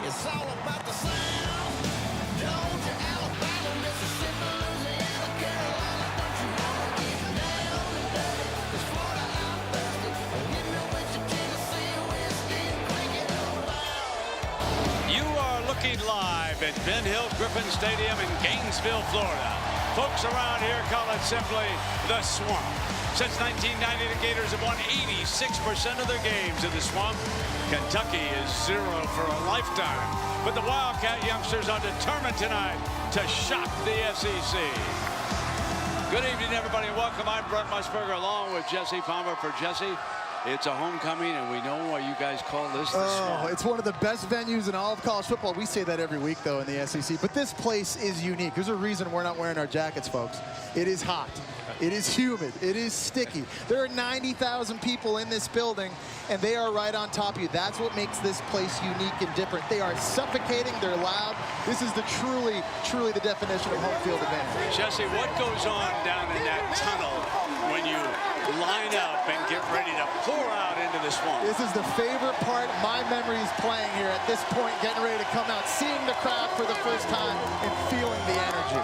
It's all about the sound. Georgia, Alabama, Mississippi, Louisiana, Carolina. Don't you wanna get down and dirty? 'Cause Florida out thirsty. Hit me with your Tennessee whiskey and crank it up loud. You are looking live at Ben Hill Griffin Stadium in Gainesville, Florida. Folks around here call it simply the Swamp. Since 1990, the Gators have won 86% of their games in the Swamp. Kentucky is 0 for a lifetime. But the Wildcat youngsters are determined tonight to shock the SEC. Good evening, everybody, and welcome. I'm Brett Musburger along with Jesse Palmer. For Jesse, it's a homecoming, and we know why you guys call this the Swamp. It's one of the best venues in all of college football. We say that every week, though, in the SEC. But this place is unique. There's a reason we're not wearing our jackets, folks. It is hot. It is humid. It is sticky. There are 90,000 people in this building, and they are right on top of you. That's what makes this place unique and different. They are suffocating. They're loud. This is the truly the definition of home field advantage. Jesse, what goes on down in that tunnel when you line up and get ready to pour out into the Swamp? This is the favorite part. My memory is playing here at this point, getting ready to come out, seeing the crowd for the first time and feeling the energy.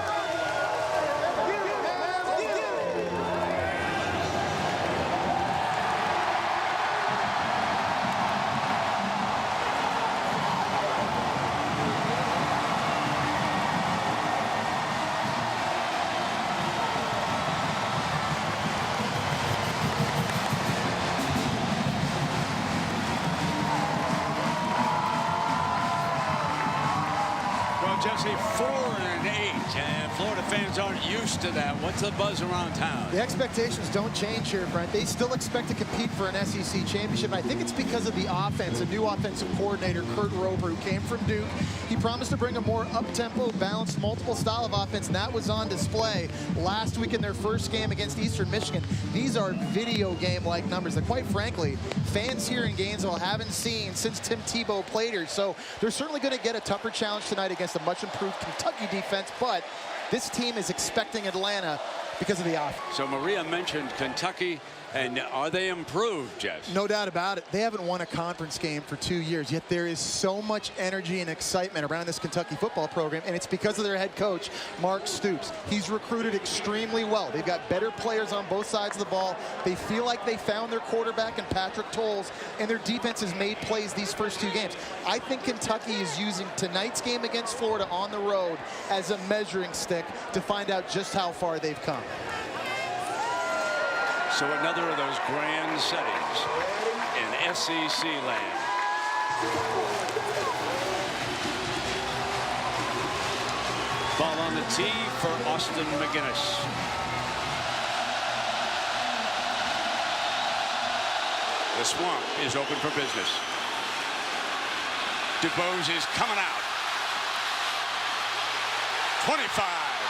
Jesse, 4-8, and Florida fans aren't used to that. What's the buzz around town? The expectations don't change here, Brent. They still expect to compete for an SEC championship. I think it's because of the offense, a new offensive coordinator, Kurt Roper, who came from Duke. He promised to bring a more up-tempo, balanced, multiple style of offense, and that was on display last week in their first game against Eastern Michigan. These are video game-like numbers that, quite frankly, fans here in Gainesville haven't seen since Tim Tebow played here. So they're certainly going to get a tougher challenge tonight against a much improved Kentucky defense, but this team is expecting Atlanta because of the offense. So Maria mentioned Kentucky, and are they improved, Jess? No doubt about it. They haven't won a conference game for 2 years, yet there is so much energy and excitement around this Kentucky football program, and it's because of their head coach, Mark Stoops. He's recruited extremely well. They've got better players on both sides of the ball. They feel like they found their quarterback in Patrick Towles, and their defense has made plays these first 2 games. I think Kentucky is using tonight's game against Florida on the road as a measuring stick to find out just how far they've come. So another of those grand settings in SEC land. Ball on the tee for Austin McGinnis. The Swamp is open for business. DuBose is coming out. 25.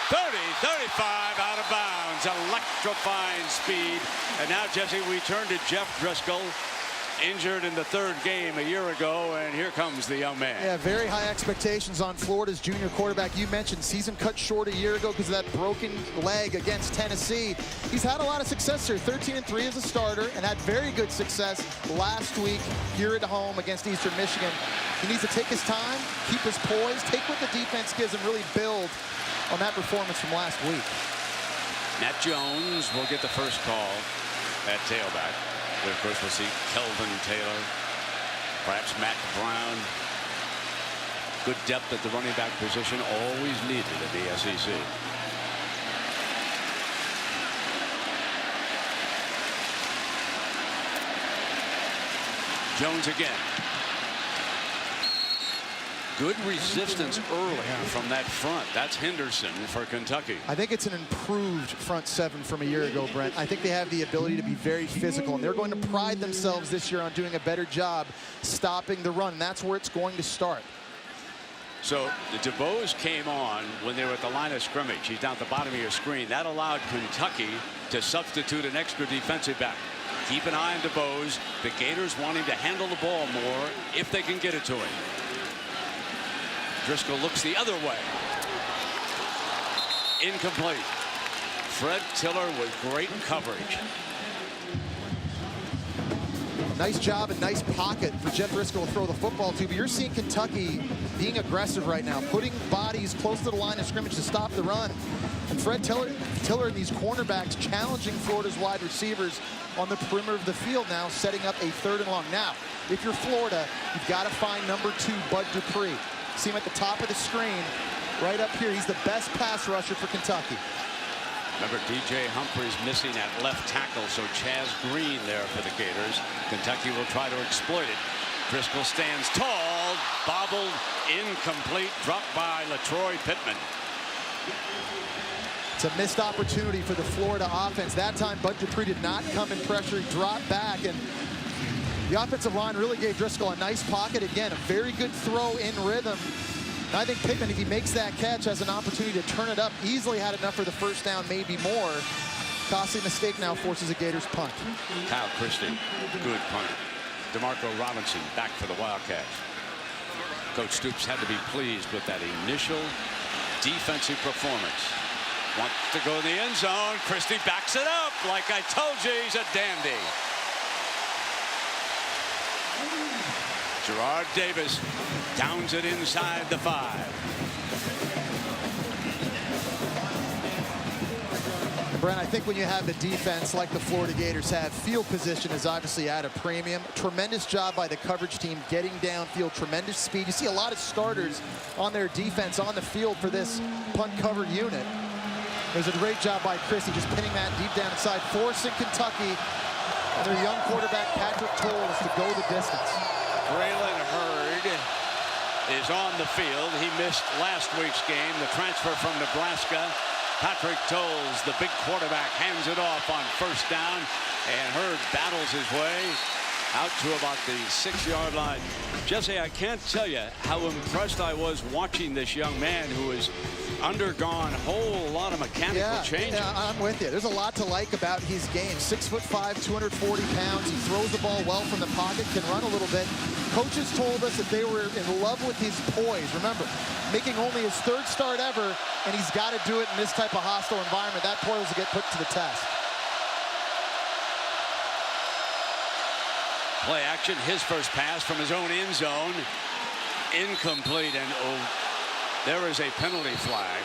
30, 35 out of bounds. Electrifying speed. And now, Jesse, we turn to Jeff Driskel, injured in the 3rd game a year ago, and here comes the young man. Yeah, very high expectations on Florida's junior quarterback. You mentioned season cut short a year ago because of that broken leg against Tennessee. He's had a lot of success here, 13-3 as a starter, and had very good success last week here at home against Eastern Michigan. He needs to take his time, keep his poise, take what the defense gives, and really build on that performance from last week. Matt Jones will get the first call at tailback. But of course, we'll see Kelvin Taylor, perhaps Matt Brown. Good depth at the running back position, always needed at the SEC. Jones again. Good resistance early from that front. That's Henderson for Kentucky. I think it's an improved front 7 from a year ago, Brent. I think they have the ability to be very physical, and they're going to pride themselves this year on doing a better job stopping the run. That's where it's going to start. So the DuBose came on when they were at the line of scrimmage. He's down at the bottom of your screen. That allowed Kentucky to substitute an extra defensive back. Keep an eye on DuBose. The Gators want him to handle the ball more if they can get it to him. Driskel looks the other way. Incomplete. Fred Tiller with great coverage. Nice job and nice pocket for Jeff Driskel to throw the football to, but you're seeing Kentucky being aggressive right now, putting bodies close to the line of scrimmage to stop the run. And Fred Tiller and these cornerbacks challenging Florida's wide receivers on the perimeter of the field now, setting up a 3rd and long. Now, if you're Florida, you've got to find number 2, Bud Dupree. See him at the top of the screen, right up here. He's the best pass rusher for Kentucky. Remember, DJ Humphries missing at left tackle, so Chaz Green there for the Gators. Kentucky will try to exploit it. Driskel stands tall, bobbled, incomplete, dropped by LaTroy Pittman. It's a missed opportunity for the Florida offense. That time, Bud Dupree did not come in pressure. He dropped back, and the offensive line really gave Driskel a nice pocket. Again, a very good throw in rhythm. And I think Pittman, if he makes that catch, has an opportunity to turn it up. Easily had enough for the 1st down, maybe more. Costly mistake now forces a Gators punt. Kyle Christie, good punter. DeMarco Robinson back for the Wildcats. Coach Stoops had to be pleased with that initial defensive performance. Wants to go in the end zone. Christie backs it up. Like I told you, he's a dandy. Gerard Davis downs it inside the 5. Brent, I think when you have a defense like the Florida Gators have, field position is obviously at a premium. Tremendous job by the coverage team getting downfield, tremendous speed. You see a lot of starters on their defense on the field for this punt cover unit. There's a great job by Christie just pinning that deep down inside, forcing Kentucky and their young quarterback Patrick Towles to go the distance. Braylon Hurd is on the field. He missed last week's game. The transfer from Nebraska. Patrick Towles, the big quarterback, hands it off on 1st down, and Hurd battles his way out to about the 6-yard line. Jesse, I can't tell you how impressed I was watching this young man who has undergone a whole lot of mechanical changes. Yeah, I'm with you. There's a lot to like about his game. 6'5", 240 pounds. He throws the ball well from the pocket, can run a little bit. Coaches told us that they were in love with his poise. Remember, making only his 3rd start ever, and he's got to do it in this type of hostile environment. That poise will get put to the test. Play action, his first pass from his own end zone. Incomplete, and there is a penalty flag.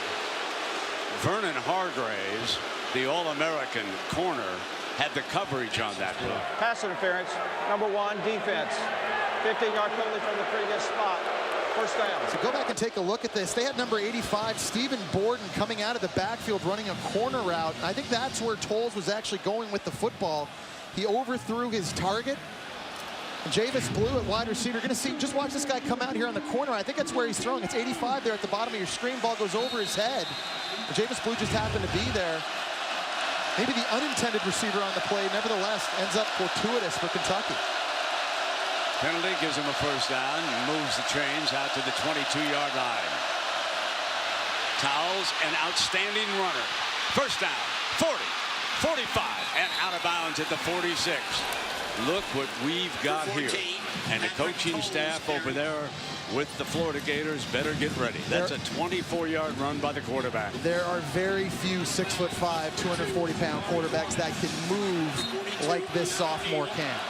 Vernon Hargreaves, the All-American corner, had the coverage on that play. Pass interference, number 1, defense. 15-yard penalty from the previous spot. 1st down. So go back and take a look at this. They had number 85, Stephen Borden, coming out of the backfield running a corner route. I think that's where Towles was actually going with the football. He overthrew his target. And Javis Blue at wide receiver. You're going to see, just watch this guy come out here on the corner. I think that's where he's throwing. It's 85 there at the bottom of your screen. Ball goes over his head. And Javis Blue just happened to be there. Maybe the unintended receiver on the play, nevertheless, ends up fortuitous for Kentucky. Penalty gives him a 1st down and moves the chains out to the 22-yard line. Towles, an outstanding runner. 1st down, 40, 45, and out of bounds at the 46. Look what we've got here. And the coaching staff over there with the Florida Gators better get ready. That's a 24-yard run by the quarterback. There are very few 6'5", 240-pound quarterbacks that can move like this sophomore can.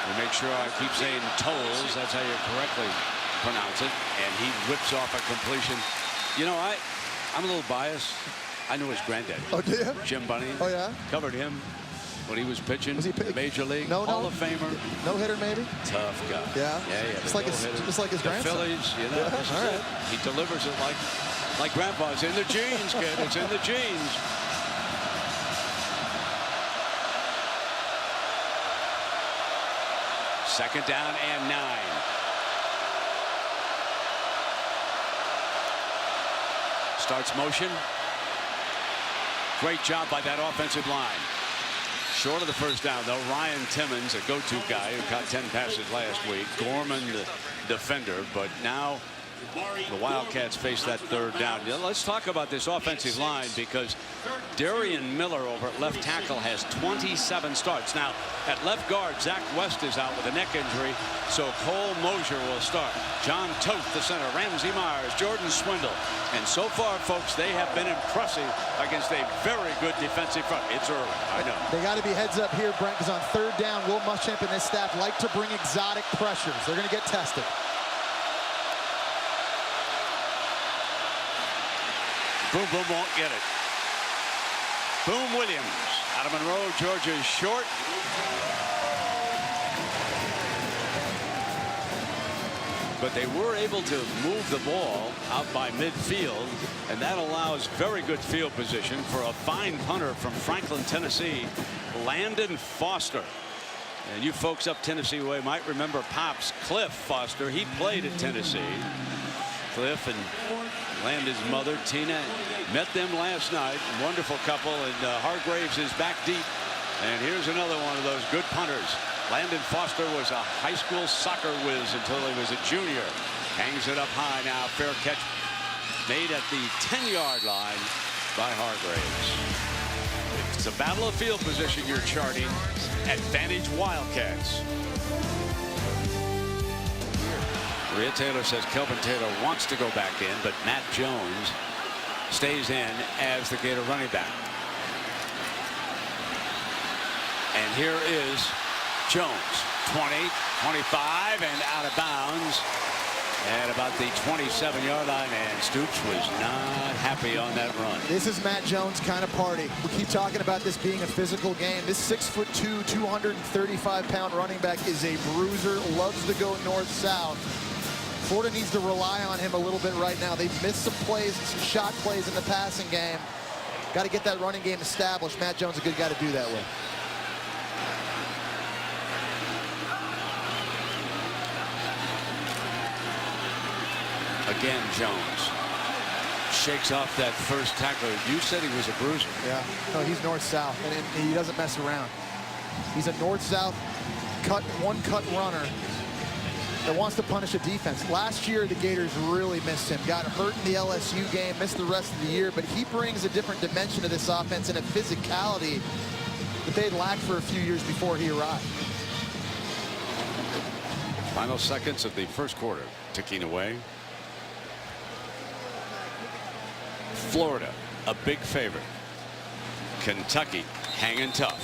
We make sure I keep saying Towles. That's how you correctly pronounce it. And he whips off a completion. You know, I'm a little biased. I know his granddaddy. Oh, do you? Jim Bunning. Oh, yeah? Covered him when he was pitching. Was he Major League? No, Hall of Famer. No hitter, maybe? Tough guy. Yeah? Yeah. Just like his the grandson. Phillies, you know. Yeah, all right. He delivers it like Grandpa's in the genes, kid. It's in the genes. Second down and 9. Starts motion. Great job by that offensive line. Short of the 1st down, though. Ryan Timmons, a go-to guy who caught 10 passes last week. Gorman, the defender, but now the Wildcats face that third down. Let's talk about this offensive line, because Darian Miller over at left tackle has 27 starts. Now, at left guard, Zach West is out with a neck injury, so Cole Mosier will start. John Toth, the center, Ramsey Myers, Jordan Swindle. And so far, folks, they have been impressive against a very good defensive front. It's early, I know. They got to be heads up here, Brent, because on third down, Will Muschamp and his staff like to bring exotic pressures. They're going to get tested. Boom Boom won't get it. Boom Williams out of Monroe, Georgia, is short. But they were able to move the ball out by midfield, and that allows very good field position for a fine punter from Franklin, Tennessee, Landon Foster. And you folks up Tennessee way might remember Pops Cliff Foster. He played at Tennessee. Cliff and Landon's mother, Tina, met them last night. Wonderful couple, and Hargreaves is back deep. And here's another one of those good punters. Landon Foster was a high school soccer whiz until he was a junior. Hangs it up high now. Fair catch made at the 10-yard line by Hargreaves. It's a battle of field position you're charting. Advantage Wildcats. Rhea Taylor says Kelvin Taylor wants to go back in, but Matt Jones stays in as the Gator running back. And here is Jones, 20, 25, and out of bounds at about the 27-yard line, and Stoops was not happy on that run. This is Matt Jones kind of party. We keep talking about this being a physical game. This 6'2", 235-pound running back is a bruiser, loves to go north-south. Florida needs to rely on him a little bit right now. They've missed some plays, some shot plays in the passing game. Got to get that running game established. Matt Jones is a good guy to do that with. Again, Jones shakes off that first tackler. You said he was a bruiser. Yeah, no, he's north-south, and he doesn't mess around. He's a north-south one-cut runner that wants to punish a defense. Last year, the Gators really missed him. Got hurt in the LSU game, missed the rest of the year, but he brings a different dimension to this offense and a physicality that they'd lacked for a few years before he arrived. Final seconds of the first quarter ticking away. Florida, a big favorite. Kentucky, hanging tough.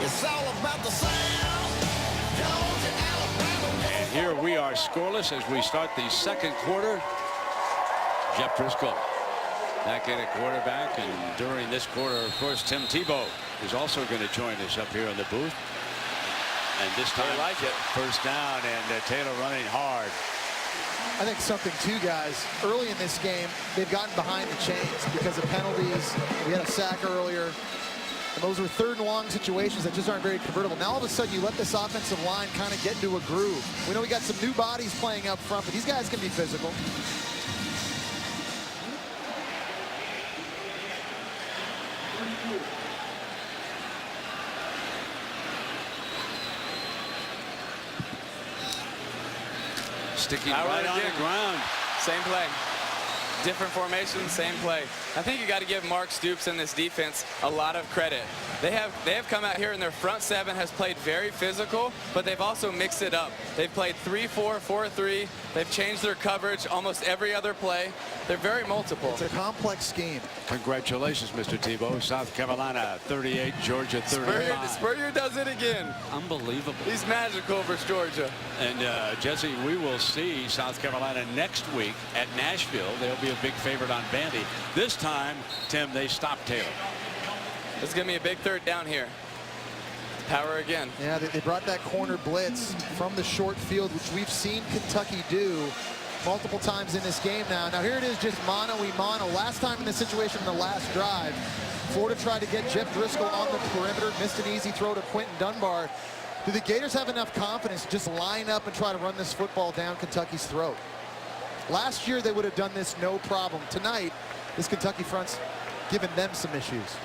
It's all about the sound. Georgia, Alabama. And here we are scoreless as we start the second quarter. Jeff Driskel back in at quarterback, and during this quarter, of course, Tim Tebow is also going to join us up here in the booth. And this time, I like it. First down, and Taylor running hard. I think something, too, guys. Early in this game, they've gotten behind the chains because of penalties. We had a sack earlier. And those were third and long situations that just aren't very convertible. Now, all of a sudden, you let this offensive line kind of get into a groove. We know we got some new bodies playing up front, but these guys can be physical. Sticking Power right on again. the ground. Same play. Different formation, same play. I think you got to give Mark Stoops and this defense a lot of credit. They have come out here and their front seven has played very physical, but they've also mixed it up. They've played 3-4, 4-3. They've changed their coverage almost every other play. They're very multiple. It's a complex scheme. Congratulations, Mr. Tebow. South Carolina 38, Georgia 35. Spurrier does it again. Unbelievable. He's magical versus Georgia. And Jesse, we will see South Carolina next week at Nashville. They'll be a big favorite on Vandy. This time, Tim, they stopped Taylor. It's going to be a big third down here. Power again. Yeah, they brought that corner blitz from the short field, which we've seen Kentucky do multiple times in this game now. Now here it is, just mano-a-mano. Last time in this situation in the last drive, Florida tried to get Jeff Driskel on the perimeter, missed an easy throw to Quentin Dunbar. Do the Gators have enough confidence to just line up and try to run this football down Kentucky's throat? Last year, they would have done this no problem. Tonight, this Kentucky front's given them some issues.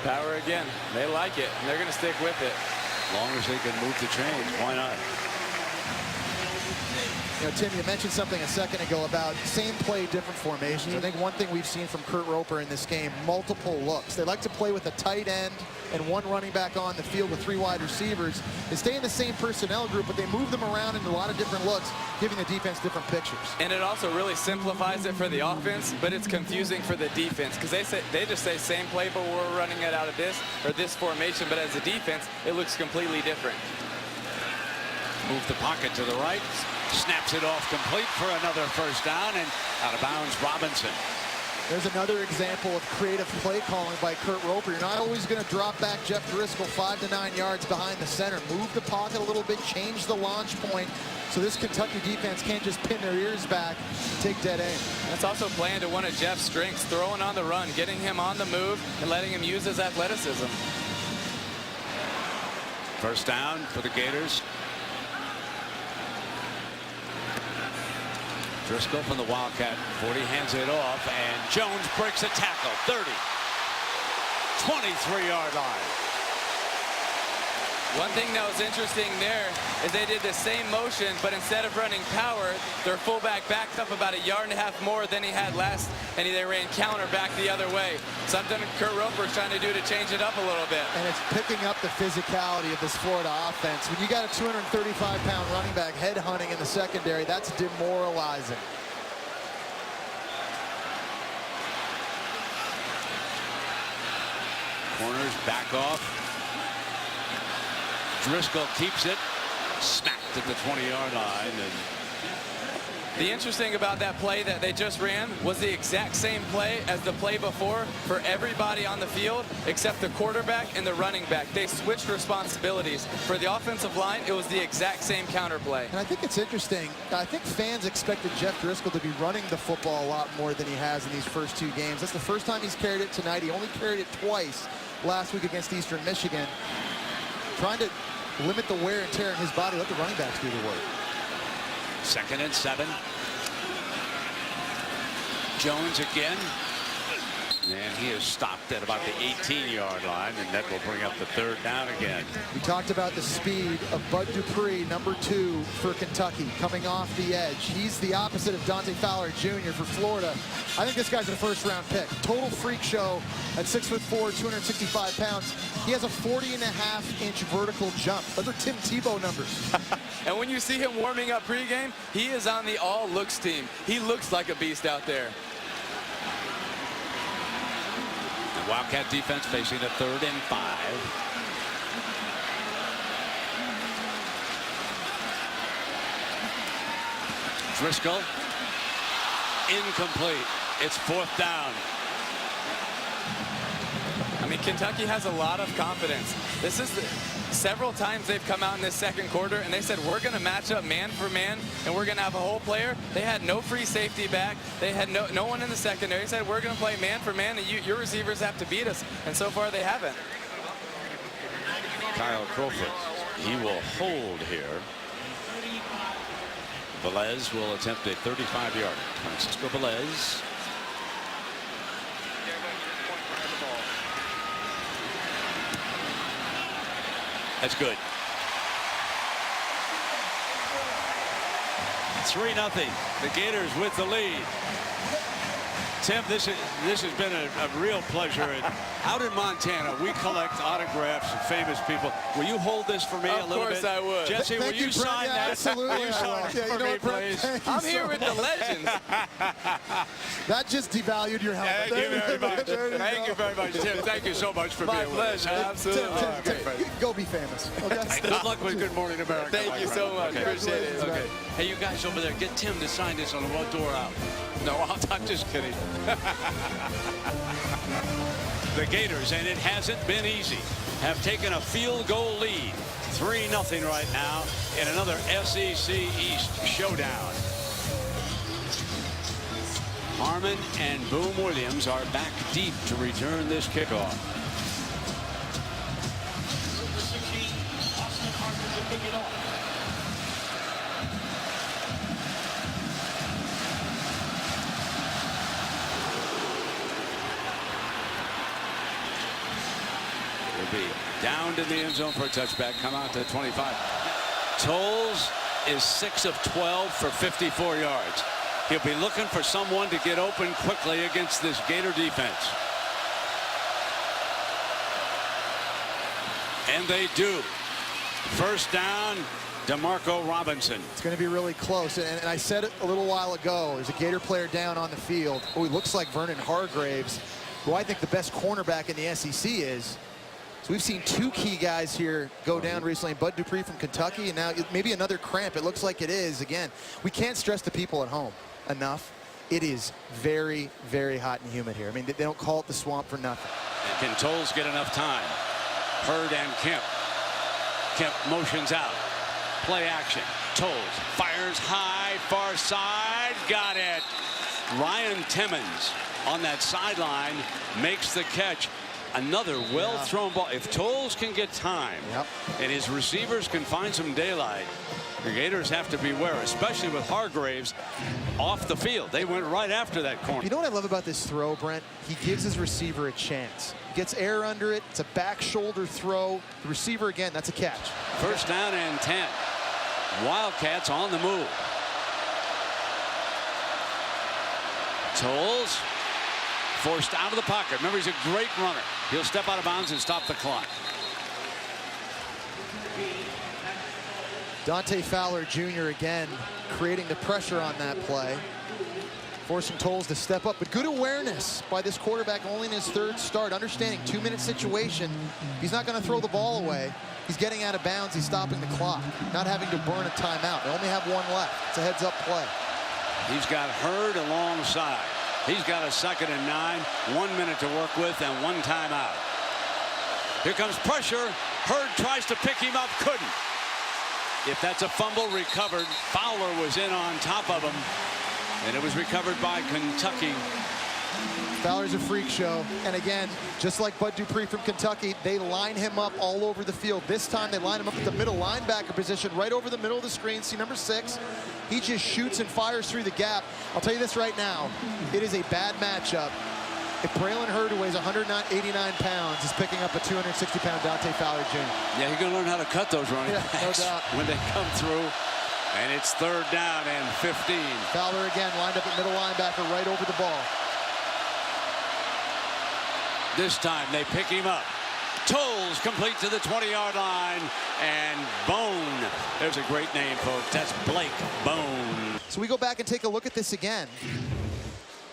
Power again. They like it, and they're going to stick with it. As long as they can move the chains, why not? You know, Tim, you mentioned something a second ago about same play, different formations. I think one thing we've seen from Kurt Roper in this game, multiple looks. They like to play with a tight end and one running back on the field with 3 wide receivers. They stay in the same personnel group, but they move them around in a lot of different looks, giving the defense different pictures. And it also really simplifies it for the offense, but it's confusing for the defense because they just say same play, but we're running it out of this or this formation. But as a defense, it looks completely different. Move the pocket to the right. Snaps it off complete for another first down, and out of bounds Robinson. There's another example of creative play calling by Kurt Roper. You're not always going to drop back Jeff Driskel 5 to 9 yards behind the center. Move the pocket a little bit, change the launch point, so this Kentucky defense can't just pin their ears back, take dead aim. That's also playing to one of Jeff's strengths, throwing on the run, getting him on the move, and letting him use his athleticism. First down for the Gators. Driskel from the Wildcat 40 hands it off, and Jones breaks a tackle. 30, 23-yard line. One thing that was interesting there is they did the same motion, but instead of running power, their fullback backed up about 1.5 yards more than he had last, and they ran counter back the other way. Something Kurt Roper's trying to do to change it up a little bit. And it's picking up the physicality of this Florida offense. When you got a 235-pound running back head hunting in the secondary, that's demoralizing. Corners back off. Driskel keeps it, smacked at the 20-yard line. And the interesting about that play that they just ran was the exact same play as the play before for everybody on the field except the quarterback and the running back. They switched responsibilities. For the offensive line, it was the exact same counter play. And I think it's interesting. I think fans expected Jeff Driskel to be running the football a lot more than he has in these first 2 games. That's the first time he's carried it tonight. He only carried it twice last week against Eastern Michigan. Trying to limit the wear and tear in his body, let the running backs do the work. 2nd and 7. Jones again, and he is stopped at about the 18-yard line, and that will bring up the 3rd down again. We talked about the speed of Bud Dupree, number 2 for Kentucky, coming off the edge. He's the opposite of Dante Fowler Jr. for Florida. I think this guy's a 1st-round pick. Total freak show at 6'4", 265 pounds. He has a 40.5-inch vertical jump. Those are Tim Tebow numbers. And when you see him warming up pregame, he is on the all-looks team. He looks like a beast out there. The Wildcat defense facing a 3rd and 5. Driskel, incomplete. It's 4th down. I mean, Kentucky has a lot of confidence. This is several times they've come out in this 2nd quarter and they said, we're going to match up man for man and we're going to have a whole player. They had no free safety back. They had no one in the secondary. They said, we're going to play man for man and your receivers have to beat us. And so far they haven't. Kyle Crowfoot, he will hold here. Velez will attempt a 35-yarder. Francisco Velez. That's good. 3-0. The Gators with the lead. Tim, this has been a real pleasure. Out in Montana, we collect autographs of famous people. Will you hold this for me a little bit? Of course I would. Jesse, will you sign that? Absolutely. Will you sign it for me, please? I'm here with the legends. That just devalued your helmet. Thank you very much. There you Thank go. you very much, Tim. Thank you so much for My being with us. pleasure. Absolutely. Tim, you can go be famous. Okay? Good luck with Good Morning America. Thank my you friend. so much. Okay. Appreciate it. Okay. Hey, you guys over there, get Tim to sign this on the door out. No, I'm just kidding. The Gators, and it hasn't been easy, have taken a field goal lead. 3-0 right now in another SEC East showdown. Harmon and Boom Williams are back deep to return this kickoff. He'll be down to the end zone for a touchback. Come out to 25. Towles is 6 of 12 for 54 yards. He'll be looking for someone to get open quickly against this Gator defense. And they do. First down, DeMarco Robinson. It's going to be really close. And I said it a little while ago, there's a Gator player down on the field. Oh, he looks like Vernon Hargreaves, who I think the best cornerback in the SEC is. So we've seen 2 key guys here go down recently. Bud Dupree from Kentucky, and now maybe another cramp. It looks like it is. Again, we can't stress the people at home enough. It is very, very hot and humid here. I mean, they don't call it the swamp for nothing. And can Towles get enough time? Hurd and Kemp. Kemp motions out. Play action. Towles fires high, far side. Got it. Ryan Timmons on that sideline makes the catch. Another well-thrown ball. If Towles can get time and his receivers can find some daylight, the Gators have to beware, especially with Hargreaves off the field. They went right after that corner. You know what I love about this throw, Brent? He gives his receiver a chance. He gets air under it. It's a back shoulder throw. The receiver, again, that's a catch. First down and 10. Wildcats on the move. Towles forced out of the pocket. Remember, he's a great runner. He'll step out of bounds and stop the clock. Dante Fowler Jr. again creating the pressure on that play, forcing Towles to step up. But good awareness by this quarterback, only in his 3rd start, understanding 2-minute situation. He's not going to throw the ball away. He's getting out of bounds. He's stopping the clock, not having to burn a timeout. They only have 1 left. It's a heads-up play. He's got Hurd alongside. He's got a 2nd and 9, 1 minute to work with, and 1 timeout. Here comes pressure. Hurd tries to pick him up, couldn't. If that's a fumble recovered, Fowler was in on top of him, and it was recovered by Kentucky. Fowler's a freak show, and again, just like Bud Dupree from Kentucky, they line him up all over the field. This time they line him up at the middle linebacker position, right over the middle of the screen. See number 6? He just shoots and fires through the gap. I'll tell you this right now, it is a bad matchup. If Braylon Hurd, who weighs 189 pounds, is picking up a 260-pound Dante Fowler Jr. Yeah, you're going to learn how to cut those running backs no doubt. when they come through. And it's 3rd down and 15. Fowler again lined up at middle linebacker right over the ball. This time they pick him up. Towles complete to the 20-yard line, and Bone. There's a great name, folks. That's Blake Bone. So we go back and take a look at this again.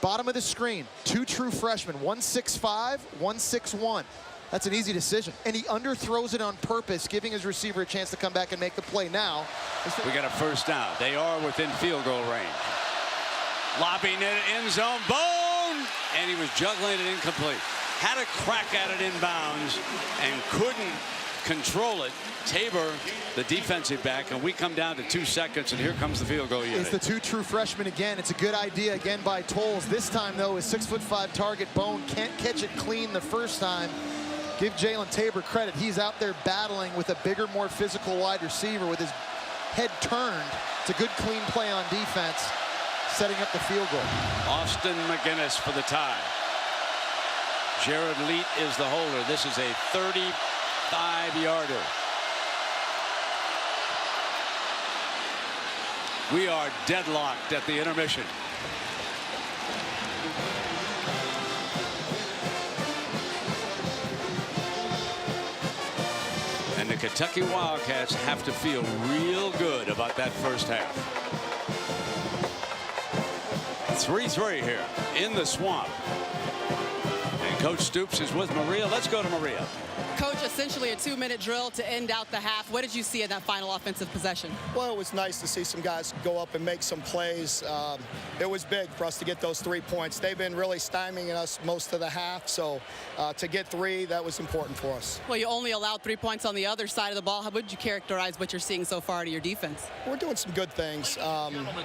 Bottom of the screen, 2 true freshmen, 165, 161. That's an easy decision. And he underthrows it on purpose, giving his receiver a chance to come back and make the play. Now, we got a first down. They are within field goal range. Lobbing it end zone, Bone! And he was juggling it incomplete. Had a crack at it inbounds and couldn't control it. Tabor, the defensive back, and we come down to 2 seconds, and here comes the field goal unit. It's the 2 true freshmen again. It's a good idea again by Towles. This time, though, his 6'5" target, Bone, can't catch it clean the first time. Give Jalen Tabor credit. He's out there battling with a bigger, more physical wide receiver with his head turned. It's a good, clean play on defense, setting up the field goal. Austin McGinnis for the tie. Jared Leet is the holder. This is a 35-yarder. We are deadlocked at the intermission. And the Kentucky Wildcats have to feel real good about that first half. 3-3 here in the swamp. And Coach Stoops is with Maria. Let's go to Maria. Coach, essentially a 2-minute drill to end out the half. What did you see in that final offensive possession? Well, it was nice to see some guys go up and make some plays. It was big for us to get those 3 points. They've been really stymieing us most of the half, so to get 3, that was important for us. Well, you only allowed 3 points on the other side of the ball. How would you characterize what you're seeing so far to your defense? We're doing some good things.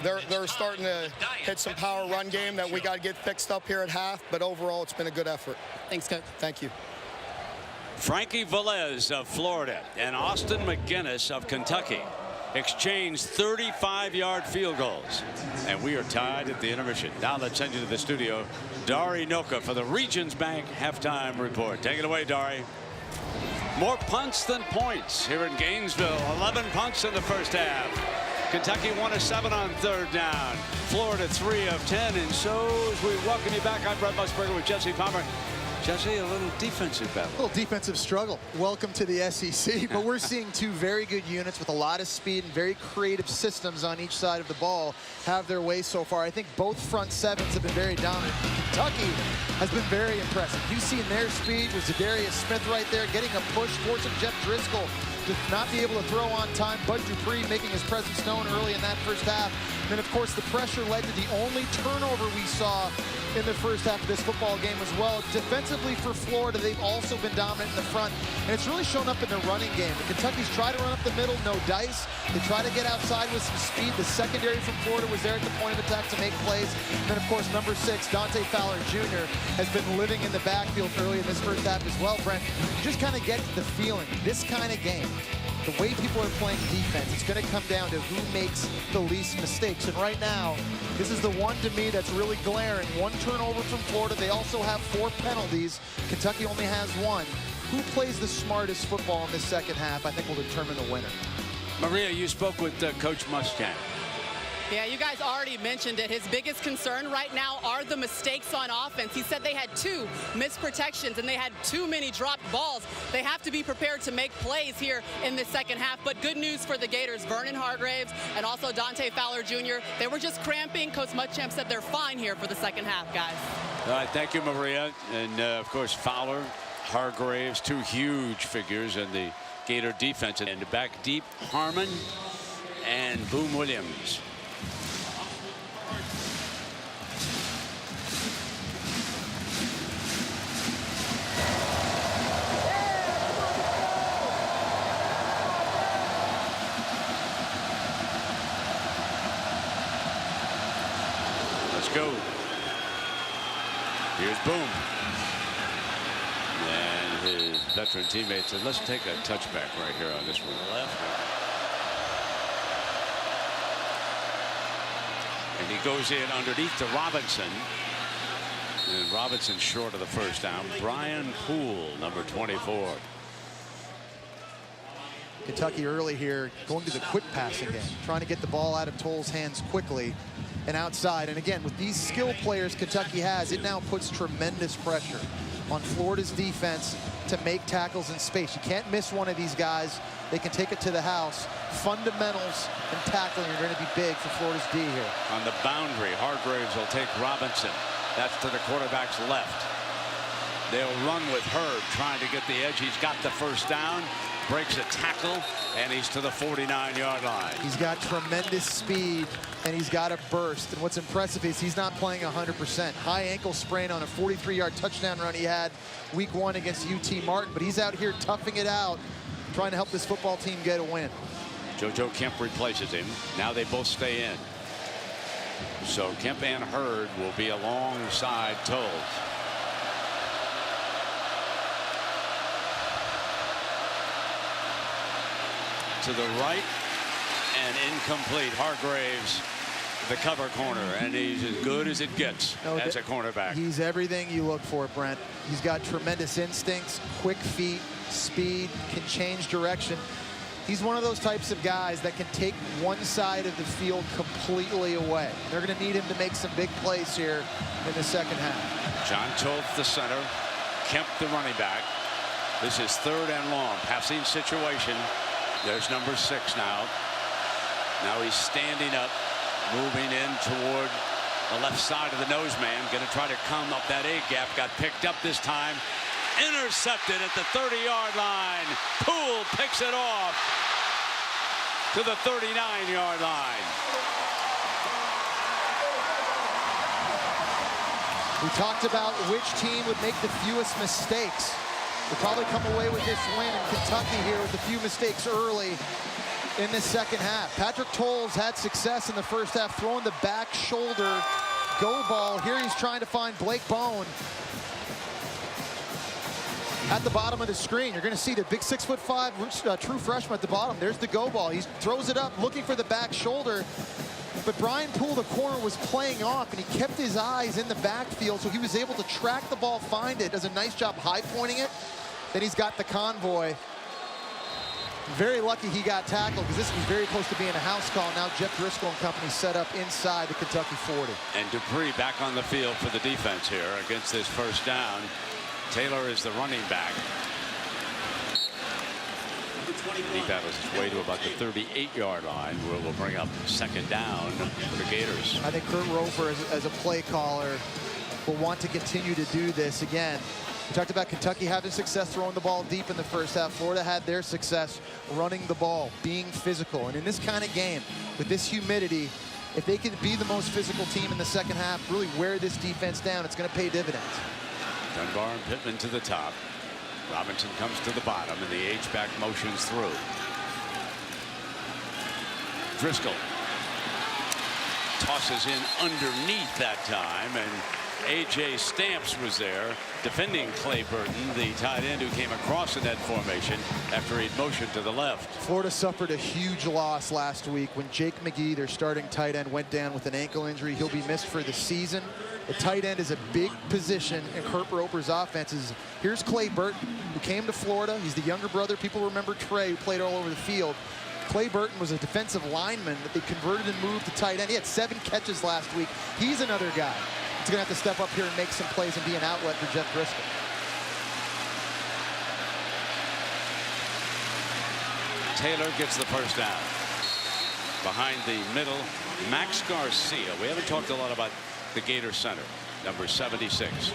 They're starting to hit some power run game that we got to get fixed up here at half, but overall it's been a good effort. Thanks, Coach. Thank you. Frankie Velez of Florida and Austin McGinnis of Kentucky exchanged 35-yard field goals. And we are tied at the intermission. Now let's send you to the studio. Dari Noka for the Regions Bank halftime report. Take it away, Dari. More punts than points here in Gainesville. 11 punts in the first half. Kentucky 1 of 7 on third down. Florida 3 of 10. And so as we welcome you back, I'm Brett Musburger with Jesse Palmer. Jesse, a little defensive battle. A little defensive struggle. Welcome to the SEC. But we're seeing two very good units with a lot of speed and very creative systems on each side of the ball have their way so far. I think both front sevens have been very dominant. Kentucky has been very impressive. You've seen their speed with Zadarius Smith right there, getting a push, forcing Jeff Driskel to not be able to throw on time. Bud Dupree making his presence known early in that first half. And then, of course, the pressure led to the only turnover we saw in the first half of this football game as well. Defensively for Florida, they've also been dominant in the front, and it's really shown up in the running game. The Kentucky's try to run up the middle, no dice. They try to get outside with some speed. The secondary from Florida was there at the point of attack to make plays. And then, of course, number 6, Dante Fowler Jr. has been living in the backfield early in this first half as well, Brent. You just kind of get the feeling, this kind of game, the way people are playing defense, it's going to come down to who makes the least mistakes. And right now, this is the one to me that's really glaring. 1 turnover from Florida. They also have 4 penalties. Kentucky only has 1. Who plays the smartest football in this second half, I think, will determine the winner. Maria, you spoke with Coach Muschamp. Yeah, you guys already mentioned it. His biggest concern right now are the mistakes on offense. He said they had 2 missed protections and they had too many dropped balls. They have to be prepared to make plays here in the second half. But good news for the Gators. Vernon Hargreaves and also Dante Fowler Jr. They were just cramping. Coach Muschamp said they're fine here for the second half, guys. All right, thank you, Maria. And, of course, Fowler, Hargreaves, 2 huge figures in the Gator defense. And back deep, Harmon and Boom Williams. Go. Here's Boom. And his veteran teammate said, let's take a touchback right here on this one. Left. And he goes in underneath to Robinson. And Robinson short of the first down. Brian Poole, number 24. Kentucky early here going to the quick passing game, trying to get the ball out of Towles' hands quickly and outside. And again, with these skill players Kentucky has, it now puts tremendous pressure on Florida's defense to make tackles in space. You can't miss one of these guys. They can take it to the house. Fundamentals and tackling are going to be big for Florida's D here. On the boundary, Hargreaves will take Robinson. That's to the quarterback's left. They'll run with Hurd trying to get the edge. He's got the first down. Breaks a tackle, and he's to the 49-yard line. He's got tremendous speed, and he's got a burst. And what's impressive is he's not playing 100%. High ankle sprain on a 43-yard touchdown run he had week 1 against UT Martin. But he's out here toughing it out, trying to help this football team get a win. JoJo Kemp replaces him. Now they both stay in. So Kemp and Hurd will be alongside Towles. To the right and incomplete. Hargreaves, the cover corner, and he's as good as it gets as a cornerback. He's everything you look for, Brent. He's got tremendous instincts, quick feet, speed, can change direction. He's one of those types of guys that can take one side of the field completely away. They're going to need him to make some big plays here in the second half. John Toth, the center. Kemp, the running back. This is 3rd and long. Passing situation. There's number 6 now. Now he's standing up, moving in toward the left side of the nose man. Going to try to come up that A gap. Got picked up this time. Intercepted at the 30-yard line. Poole picks it off to the 39-yard line. We talked about which team would make the fewest mistakes. We'll probably come away with this win in Kentucky here with a few mistakes early in the second half. Patrick Towles had success in the first half throwing the back shoulder go ball. Here he's trying to find Blake Bone at the bottom of the screen. You're going to see the big 6'5" true freshman at the bottom. There's the go ball. He throws it up looking for the back shoulder. But Brian Poole, the corner, was playing off, and he kept his eyes in the backfield, so he was able to track the ball, find it, does a nice job high pointing it. Then he's got the convoy. Very lucky he got tackled because this was very close to being a house call. Now Jeff Driskel and company set up inside the Kentucky 40. And Dupree back on the field for the defense here against this first down. Taylor is the running back. He battles his way to about the 38-yard line, where we'll bring up second down for the Gators. I think Kurt Roper, as a play caller, will want to continue to do this again. We talked about Kentucky having success throwing the ball deep in the first half. Florida had their success running the ball, being physical. And in this kind of game, with this humidity, if they can be the most physical team in the second half, really wear this defense down, it's going to pay dividends. Dunbar and Pittman to the top. Robinson comes to the bottom, and the H-back motions through. Driskel tosses in underneath that time, and A.J. Stamps was there defending Clay Burton, the tight end who came across in that formation after he'd motioned to the left. Florida suffered a huge loss last week when Jake McGee, their starting tight end, went down with an ankle injury. He'll be missed for the season. The tight end is a big position in Kurt Roper's offenses. Here's Clay Burton, who came to Florida. He's the younger brother. People remember Trey, who played all over the field. Clay Burton was a defensive lineman that they converted and moved to tight end. He had 7 catches last week. He's another guy that's going to have to step up here and make some plays and be an outlet for Jeff Driskel. Taylor gets the first down. Behind the middle, Max Garcia. We haven't talked a lot about the Gator center, number 76.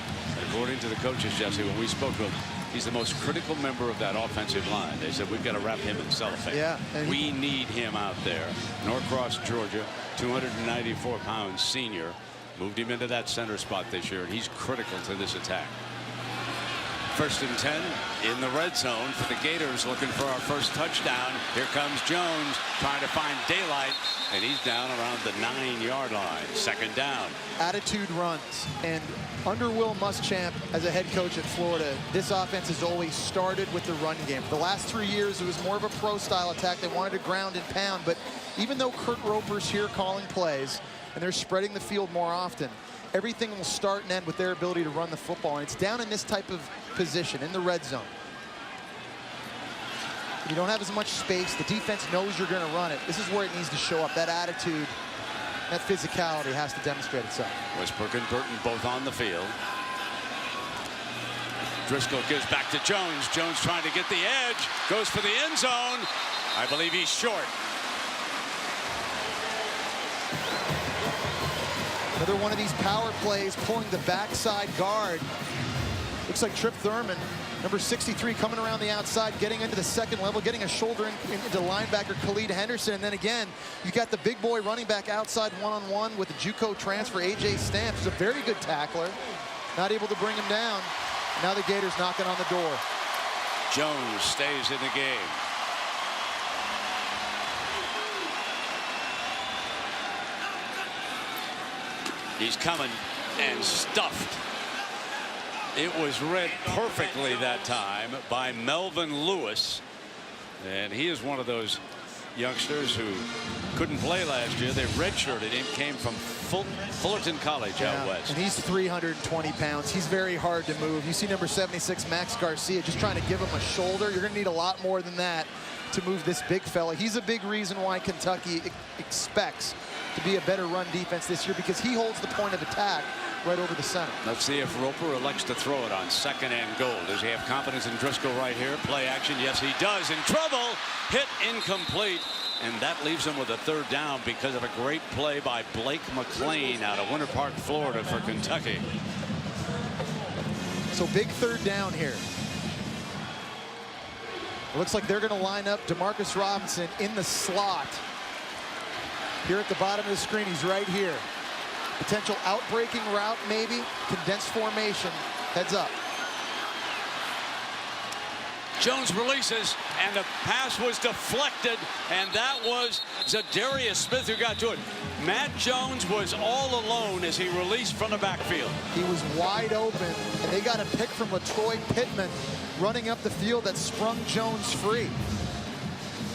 According to the coaches, Jesse, when we spoke to him, he's the most critical member of that offensive line. They said, we've got to wrap him in cellophane. Yeah, we need him out there. Norcross, Georgia, 294-pound senior. Moved him into that center spot this year, and he's critical to this attack. 1st and 10 in the red zone for the Gators, looking for our first touchdown. Here comes Jones trying to find daylight, and he's down around the 9-yard line. Second down. Attitude runs, and under Will Muschamp as a head coach at Florida, this offense has always started with the run game. For the last 3 years, it was more of a pro-style attack. They wanted to ground and pound, but even though Kurt Roper's here calling plays, and they're spreading the field more often, everything will start and end with their ability to run the football, and it's down in this type of position, in the red zone. You don't have as much space. The defense knows you're going to run it. This is where it needs to show up. That attitude, that physicality has to demonstrate itself. Westbrook and Burton both on the field. Driskel gives back to Jones. Jones trying to get the edge. Goes for the end zone. I believe he's short. Another one of these power plays, pulling the backside guard. Looks like Trip Thurman, number 63, coming around the outside, getting into the second level, getting a shoulder into linebacker Khalid Henderson. And then again, you got the big boy running back outside one-on-one with the JUCO transfer, A.J. Stamps. He's a very good tackler. Not able to bring him down. Now the Gators knocking on the door. Jones stays in the game. He's coming and stuffed. It was read perfectly that time by Melvin Lewis. And he is one of those youngsters who couldn't play last year. They redshirted him, came from Fullerton College out west. And he's 320 pounds. He's very hard to move. You see number 76, Max Garcia, just trying to give him a shoulder. You're going to need a lot more than that to move this big fella. He's a big reason why Kentucky expects to be a better run defense this year, because he holds the point of attack right over the center. Let's see if Roper elects to throw it on 2nd and goal. Does he have confidence in Driskel right here? Play action. Yes, he does. In trouble. Hit incomplete. And that leaves him with a 3rd down because of a great play by Blake McLean out of Winter Park, Florida for Kentucky. So big 3rd down here. It looks like they're going to line up Demarcus Robinson in the slot. Here at the bottom of the screen, he's right here. Potential outbreaking route, maybe. Condensed formation. Heads up. Jones releases, and the pass was deflected, and that was Zadarius Smith who got to it. Matt Jones was all alone as he released from the backfield. He was wide open, and they got a pick from LaTroy Pittman running up the field that sprung Jones free.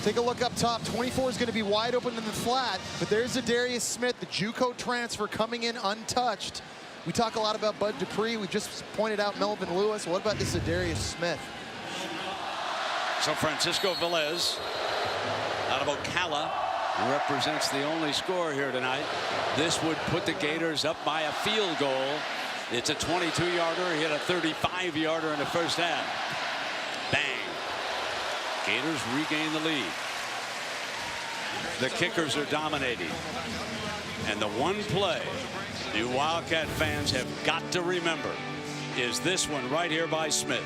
Take a look up top. 24 is going to be wide open in the flat, but there's Zadarius Smith, the JUCO transfer, coming in untouched. We talk a lot about Bud Dupree. We just pointed out Melvin Lewis. What about this Zadarius Smith? So Francisco Velez out of Ocala represents the only score here tonight. This would put the Gators up by a field goal. It's a 22-yarder. He hit a 35-yarder in the first half. Bang. Gators regain the lead. The kickers are dominating. And the one play you Wildcat fans have got to remember is this one right here by Smith.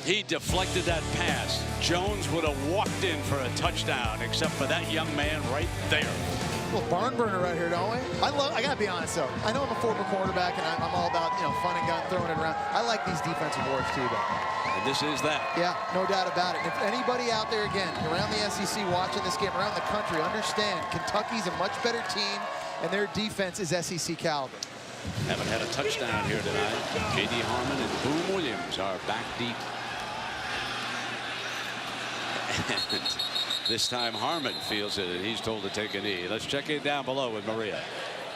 He deflected that pass. Jones would have walked in for a touchdown, except for that young man right there. Well, barn burner right here, don't we? I gotta be honest though. I know I'm a former quarterback and I'm all about, you know, fun and gun, throwing it around. I like these defensive awards too, though. And this is that. Yeah, no doubt about it. If anybody out there, again, around the SEC watching this game, around the country, understand Kentucky's a much better team and their defense is SEC caliber. Haven't had a touchdown here tonight. J.D. Harmon and Boom Williams are back deep. And this time Harmon feels it, and he's told to take a knee. Let's check it down below with Maria.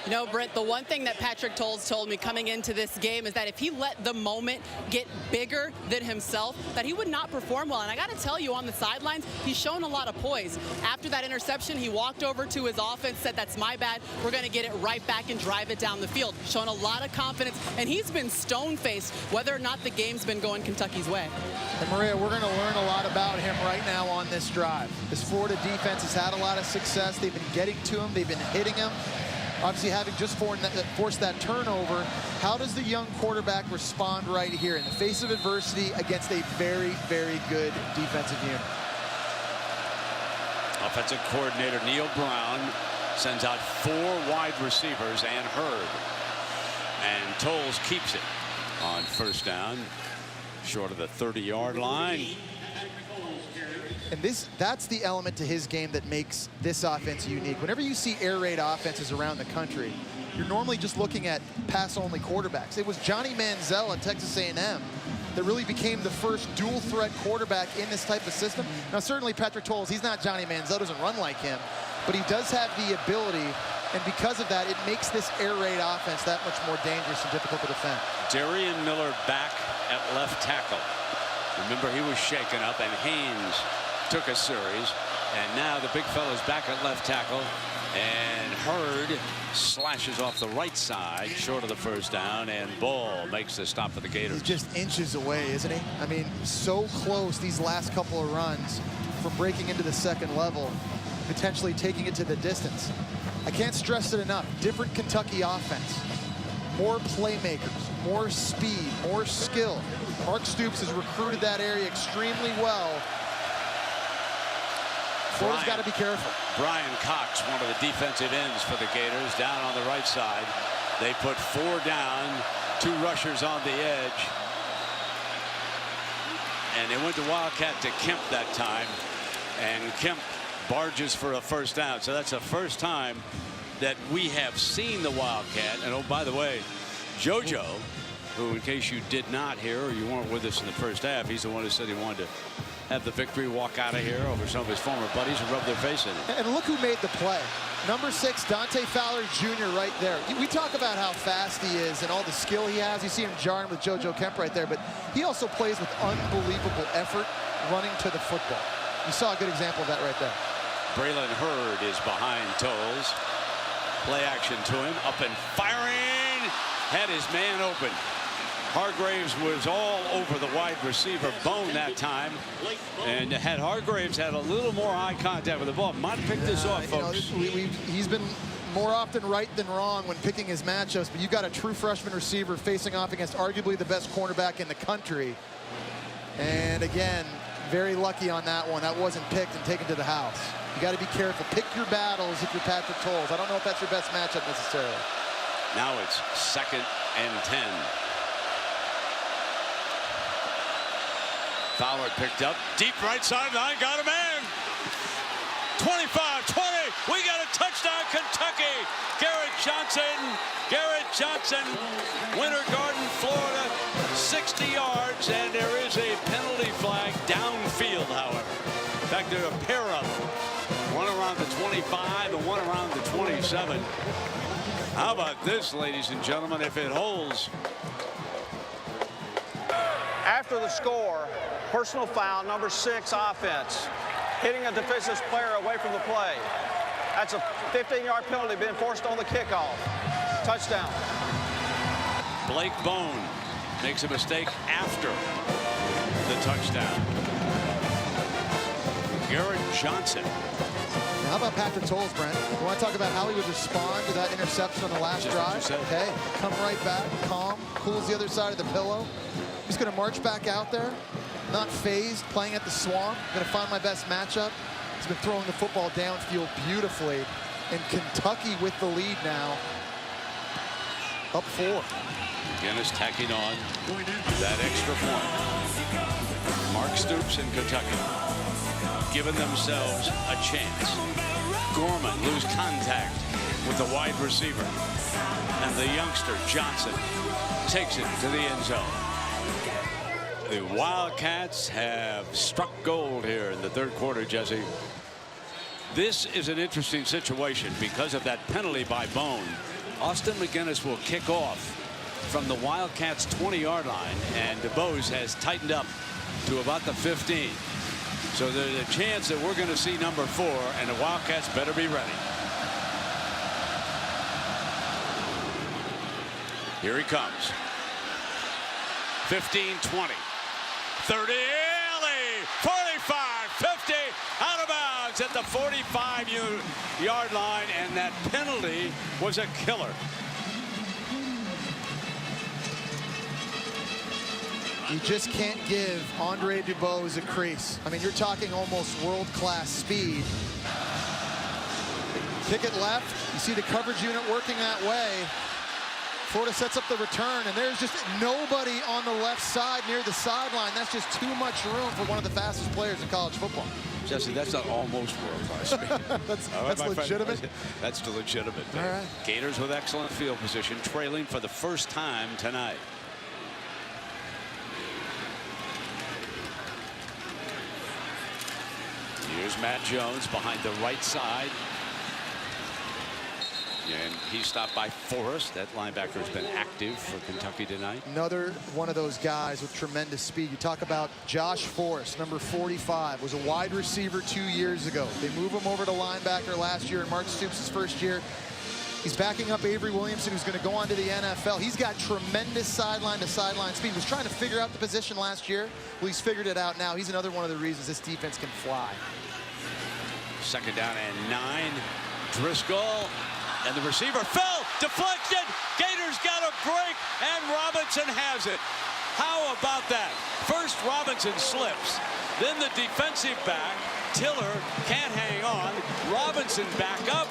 You know, Brent, the one thing that Patrick Towles told me coming into this game is that if he let the moment get bigger than himself, that he would not perform well. And I got to tell you, on the sidelines, he's shown a lot of poise. After that interception, he walked over to his offense, said, "That's my bad. We're going to get it right back and drive it down the field." Showing a lot of confidence, and he's been stone-faced whether or not the game's been going Kentucky's way. And Maria, we're going to learn a lot about him right now on this drive. This Florida defense has had a lot of success. They've been getting to him. They've been hitting him. Obviously, having just forced that turnover, how does the young quarterback respond right here in the face of adversity against a very, very good defensive unit? Offensive coordinator Neil Brown sends out 4 wide receivers and Hurd. And Towles keeps it on first down, short of the 30-yard line. And that's the element to his game that makes this offense unique. Whenever you see air raid offenses around the country, you're normally just looking at pass-only quarterbacks. It was Johnny Manziel at Texas A&M that really became the first dual-threat quarterback in this type of system. Now, certainly Patrick Towles, he's not Johnny Manziel, doesn't run like him, but he does have the ability, and because of that, it makes this air raid offense that much more dangerous and difficult to defend. Darian Miller back at left tackle. Remember, he was shaken up, and Haynes took a series, and now the big fella's back at left tackle, and Hurd slashes off the right side, short of the first down, and Ball makes the stop for the Gators. He's just inches away, isn't he? I mean, so close these last couple of runs from breaking into the second level, potentially taking it to the distance. I can't stress it enough. Different Kentucky offense. More playmakers, more speed, more skill. Mark Stoops has recruited that area extremely well. Florida's got to be careful. Brian Cox, one of the defensive ends for the Gators, down on the right side. They put 4 down, 2 rushers on the edge. And they went to Wildcat to Kemp that time. And Kemp barges for a first down. So that's the first time that we have seen the Wildcat. And oh, by the way, JoJo, who, in case you did not hear or you weren't with us in the first half, he's the one who said he wanted to have the victory, walk out of here over some of his former buddies and rub their face in it. And look who made the play. Number 6, Dante Fowler Jr. right there. We talk about how fast he is and all the skill he has. You see him jarring with JoJo Kemp right there, but he also plays with unbelievable effort running to the football. You saw a good example of that right there. Braylon Hurd is behind Towles. Play action to him, up and firing. Had his man open. Hargreaves was all over the wide receiver Bone that time, and had Hargreaves had a little more eye contact with the ball, might have picked this off, folks. He's been more often right than wrong when picking his matchups, but you got a true freshman receiver facing off against arguably the best cornerback in the country. And again, very lucky on that one. That wasn't picked and taken to the house. You got to be careful. Pick your battles if you're Patrick Towles. I don't know if that's your best matchup necessarily. Now it's 2nd and 10. Fowler picked up, deep right sideline, got a man. 25, 20, we got a touchdown, Kentucky. Garrett Johnson, Winter Garden, Florida, 60 yards, and there is a penalty flag downfield, however. In fact, there are a pair of them. One around the 25 and one around the 27. How about this, ladies and gentlemen, if it holds? After the score, Personal foul, number 6 offense. Hitting a defensive player away from the play. That's a 15-yard penalty being forced on the kickoff. Touchdown. Blake Bone makes a mistake after the touchdown. Garrett Johnson. How about Patrick Towles, Brent? You want to talk about how he would respond to that interception on the last Just drive? Okay, come right back, calm, cools the other side of the pillow. He's going to march back out there, not phased, playing at the Swamp. Going to find my best matchup. He's been throwing the football downfield beautifully. And Kentucky with the lead now, up 4. McGinnis tacking on that extra point. Mark Stoops in Kentucky giving themselves a chance. Gorman lose contact with the wide receiver. And the youngster, Johnson, takes it to the end zone. The Wildcats have struck gold here in the third quarter, Jesse. This is an interesting situation because of that penalty by Bone. Austin McGinnis will kick off from the Wildcats' 20-yard line, and DeBose has tightened up to about the 15. So there's a chance that we're going to see number 4, and the Wildcats better be ready. Here he comes. 15, 20, 30, 45, 50, out of bounds at the 45-yard line, and that penalty was a killer. You just can't give Andre DuBose a crease. I mean, you're talking almost world-class speed. Kick it left. You see the coverage unit working that way. Florida sets up the return, and there's just nobody on the left side near the sideline. That's just too much room for one of the fastest players in college football. Jesse, that's not almost world-class speed. that's legitimate. That's the legitimate thing. All right. Gators with excellent field position, trailing for the first time tonight. Here's Matt Jones behind the right side. And he's stopped by Forrest. That linebacker has been active for Kentucky tonight. Another one of those guys with tremendous speed. You talk about Josh Forrest, number 45, was a wide receiver 2 years ago. They move him over to linebacker last year in Mark Stoops' first year. He's backing up Avery Williamson, who's going to go on to the NFL. He's got tremendous sideline-to-sideline speed. He was trying to figure out the position last year. Well, he's figured it out now. He's another one of the reasons this defense can fly. Second down and 9. Driskel. And the receiver fell, deflected. Gators got a break, and Robinson has it. How about that? First, Robinson slips. Then the defensive back, Tiller, can't hang on. Robinson back up,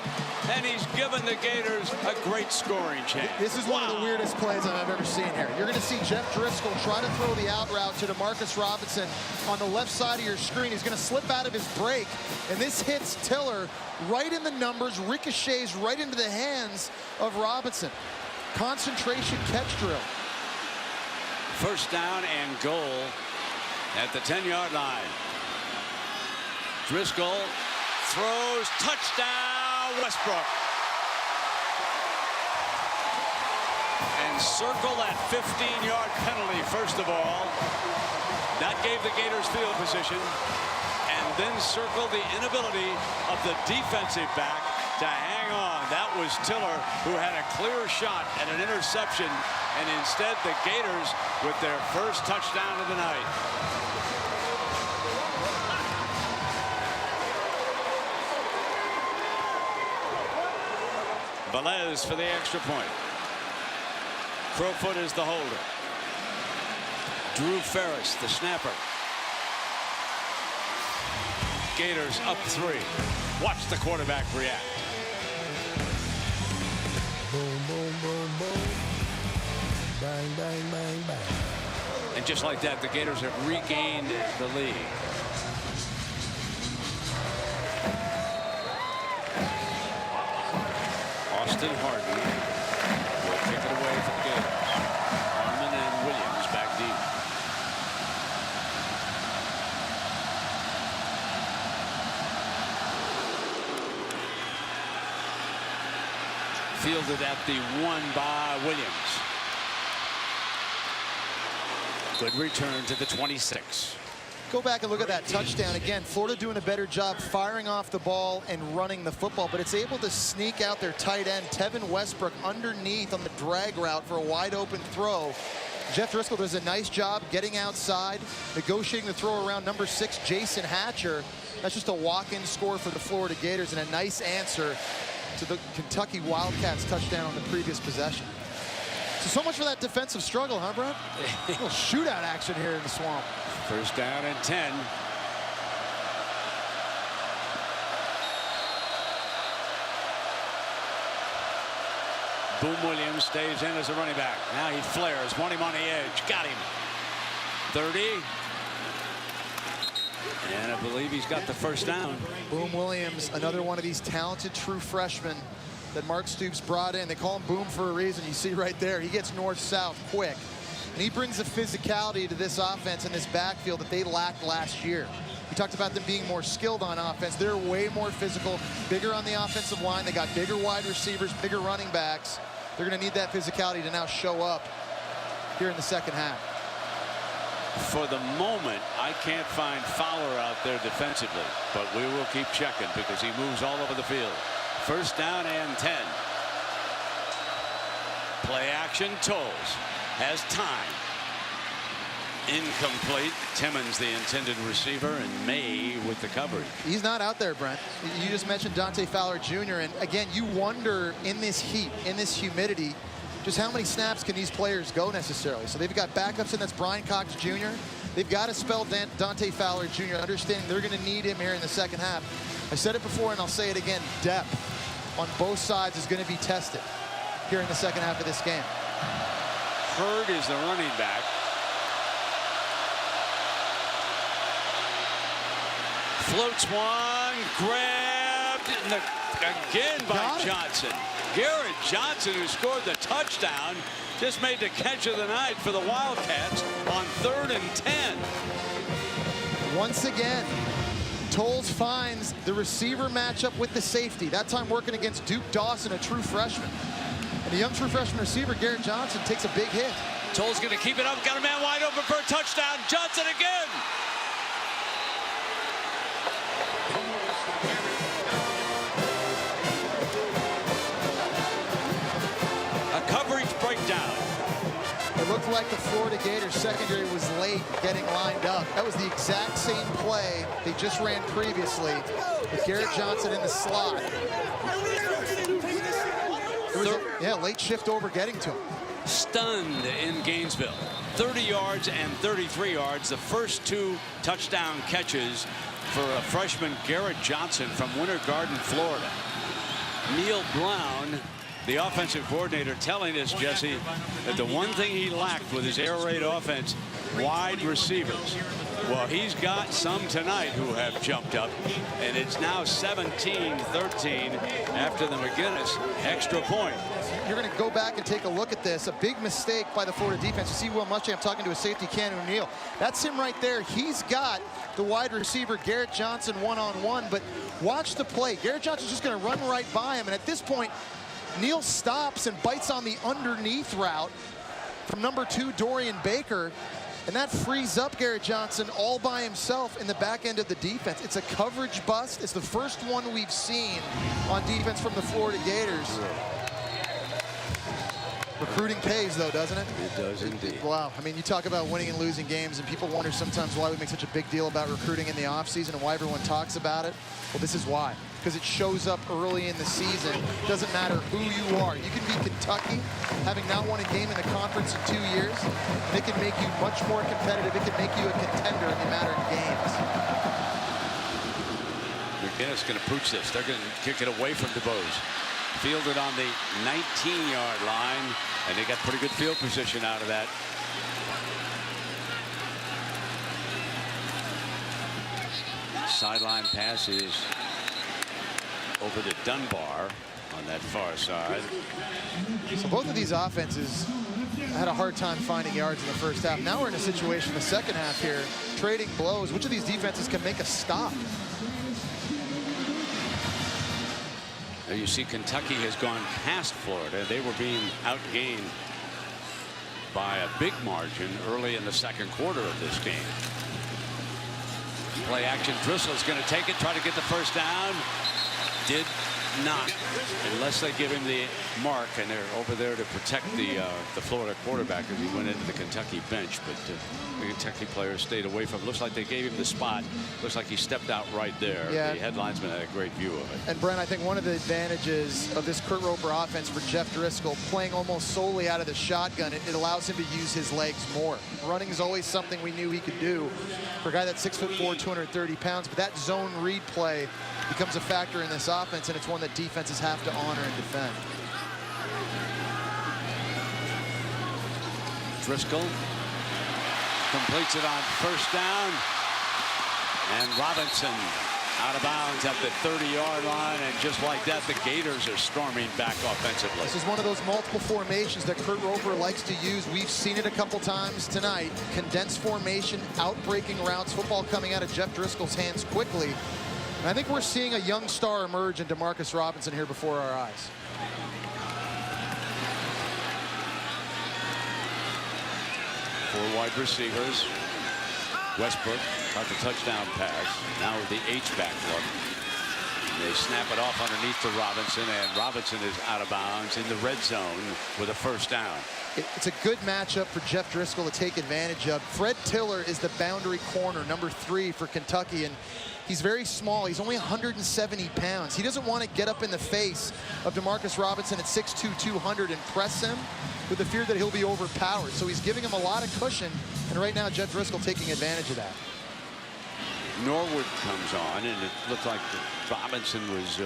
and he's given the Gators a great scoring chance. This is one of the weirdest plays I've ever seen here. You're going to see Jeff Driskel try to throw the out route to DeMarcus Robinson on the left side of your screen. He's going to slip out of his break, and this hits Tiller right in the numbers, ricochets right into the hands of Robinson. Concentration catch drill. First down and goal at the 10-yard line. Driskel throws, touchdown, Westbrook. And circle that 15-yard penalty, first of all. That gave the Gators field position. And then circle the inability of the defensive back to hang on. That was Tiller, who had a clear shot at an interception. And instead, the Gators with their first touchdown of the night. Velez for the extra point. Crowfoot is the holder. Drew Ferris, the snapper. Gators up 3. Watch the quarterback react. Boom, boom, boom, boom. Bang, bang, bang, bang. And just like that, the Gators have regained the lead. Austin Harden will kick it away for the Gators. Harmon and Williams back deep. Fielded at the 1 by Williams. Good return to the 26. Go back and look at that touchdown. Again, Florida doing a better job firing off the ball and running the football, but it's able to sneak out their tight end, Tevin Westbrook, underneath on the drag route for a wide open throw. Jeff Driskel does a nice job getting outside, negotiating the throw around number 6, Jason Hatcher. That's just a walk-in score for the Florida Gators and a nice answer to the Kentucky Wildcats touchdown on the previous possession. So much for that defensive struggle, huh, Brad? A little shootout action here in the Swamp. First down and 10. Boom Williams stays in as a running back. Now he flares, want him on the edge. Got him. 30. And I believe he's got the first down. Boom Williams, another one of these talented true freshmen that Mark Stoops brought in. They call him Boom for a reason. You see right there, he gets north-south quick. And he brings a physicality to this offense in this backfield that they lacked last year. We talked about them being more skilled on offense. They're way more physical, bigger on the offensive line. They got bigger wide receivers, bigger running backs. They're going to need that physicality to now show up here in the second half. For the moment, I can't find Fowler out there defensively, but we will keep checking because he moves all over the field. First down and 10. Play action. Towles has time. Incomplete. Timmons, the intended receiver, and May with the coverage. He's not out there, Brent. You just mentioned Dante Fowler Jr. And again, you wonder in this heat, in this humidity, just how many snaps can these players go necessarily. So they've got backups in. That's Brian Cox Jr. They've got to spell Dante Fowler Jr. Understanding they're going to need him here in the second half. I said it before and I'll say it again. Depth on both sides is going to be tested here in the second half of this game. Hurd is the running back. Floats one, grabbed again by Johnson. Garrett Johnson, who scored the touchdown, just made the catch of the night for the Wildcats on 3rd and 10. Once again, Towles finds the receiver matchup with the safety. That time working against Duke Dawson, a true freshman. And the young true freshman receiver, Garrett Johnson, takes a big hit. Towles going to keep it up. Got a man wide open for a touchdown. Johnson again. A coverage breakdown. It looked like the Florida Gators secondary was late getting lined up. That was the exact same play they just ran previously with Garrett Johnson in the slot. It was a late shift over getting to him. Stunned in Gainesville. 30 yards and 33 yards. The first 2 touchdown catches for a freshman, Garrett Johnson from Winter Garden, Florida. Neil Brown, the offensive coordinator, telling us, Jesse, that the one thing he lacked with his air raid offense, wide receivers. Well, he's got some tonight who have jumped up, and it's now 17-13 after the McGinnis extra point. You're going to go back and take a look at this. A big mistake by the Florida defense. You see Will Muschamp talking to a safety, Ken O'Neill. That's him right there. He's got the wide receiver, Garrett Johnson, one-on-one, but watch the play. Garrett Johnson's just going to run right by him, and at this point, Neal stops and bites on the underneath route from number 2, Dorian Baker, and that frees up Garrett Johnson all by himself in the back end of the defense. It's a coverage bust. It's the first one we've seen on defense from the Florida Gators. Recruiting pays, though, doesn't it? It does indeed. Wow. I mean, you talk about winning and losing games, and people wonder sometimes why we make such a big deal about recruiting in the offseason and why everyone talks about it. Well, this is why. Because it shows up early in the season. Doesn't matter who you are. You can be Kentucky, having not won a game in the conference in 2 years. And it can make you much more competitive. It can make you a contender in the matter of games. McGinnis going to pooch this. They're going to kick it away from DeBose. Fielded on the 19-yard line, and they got pretty good field position out of that. Sideline passes over to Dunbar on that far side. So both of these offenses had a hard time finding yards in the first half. Now we're in a situation in the second half here, trading blows. Which of these defenses can make a stop? Now you see Kentucky has gone past Florida. They were being outgained by a big margin early in the second quarter of this game. Play action. Driskel's going to take it, try to get the first down. Did not, unless they give him the mark, and they're over there to protect the Florida quarterback as he went into the Kentucky bench. But the Kentucky players stayed away from it. Looks like they gave him the spot. Looks like he stepped out right there. Yeah. The headlinesman had a great view of it. And Brent, I think one of the advantages of this Kurt Roper offense for Jeff Driskel, playing almost solely out of the shotgun, it allows him to use his legs more. Running is always something we knew he could do for a guy that's 6'4", 230 pounds. But that zone read play becomes a factor in this offense, and it's one that defenses have to honor and defend. Driskel completes it on first down, and Robinson out of bounds at the 30-yard line, and just like that, the Gators are storming back offensively. This is one of those multiple formations that Kurt Roper likes to use. We've seen it a couple times tonight. Condensed formation, outbreaking routes, football coming out of Jeff Driskel's hands quickly. And I think we're seeing a young star emerge in Demarcus Robinson here before our eyes. Four wide receivers. Westbrook got the touchdown pass. Now with the H-back look. They snap it off underneath to Robinson, and Robinson is out of bounds in the red zone with a first down. It's a good matchup for Jeff Driskel to take advantage of. Fred Tiller is the boundary corner, number 3 for Kentucky, and he's very small. He's only 170 pounds. He doesn't want to get up in the face of Demarcus Robinson at 6'2", 200 and press him with the fear that he'll be overpowered. So he's giving him a lot of cushion, and right now Jeff Driskel taking advantage of that. Norwood comes on, and it looked like Robinson was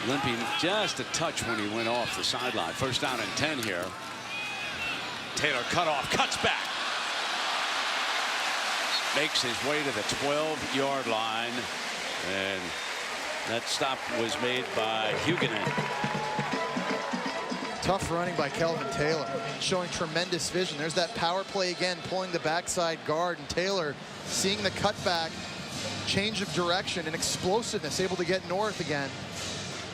limping just a touch when he went off the sideline. First down and 10 here. Taylor cut off, cuts back. Makes his way to the 12-yard line, and that stop was made by Huguenin. Tough running by Kelvin Taylor, showing tremendous vision. There's that power play again, pulling the backside guard, and Taylor seeing the cutback, change of direction, and explosiveness, able to get north again.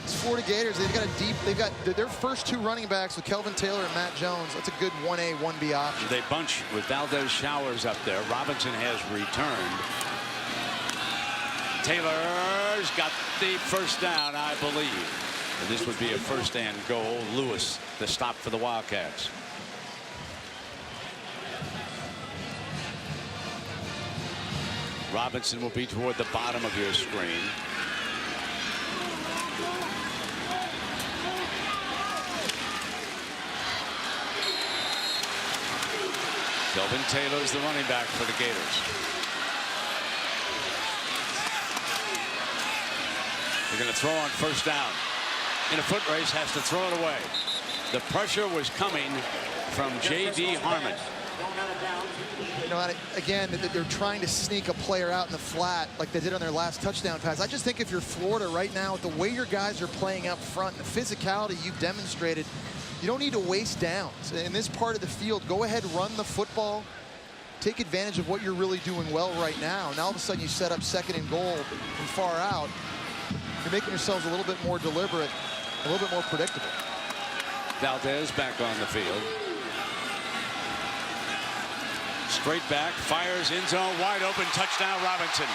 These Florida Gators, they've got their first 2 running backs with Kelvin Taylor and Matt Jones. That's a good 1A, 1B option. They bunch with Valdez Showers up there. Robinson has returned. Taylor's got the first down, I believe. And this would be a first and goal. Lewis, the stop for the Wildcats. Robinson will be toward the bottom of your screen. Kelvin Taylor's the running back for the Gators. They're going to throw on first down. In a foot race, has to throw it away. The pressure was coming from J.D. Harmon. You know, again, they're trying to sneak a player out in the flat like they did on their last touchdown pass. I just think if you're Florida right now, with the way your guys are playing up front, the physicality you've demonstrated, you don't need to waste downs. In this part of the field, go ahead, run the football, take advantage of what you're really doing well right now. Now all of a sudden you set up second and goal from far out. You're making yourselves a little bit more deliberate, a little bit more predictable. Valdez back on the field. Straight back, fires in zone, wide open, touchdown Robinson.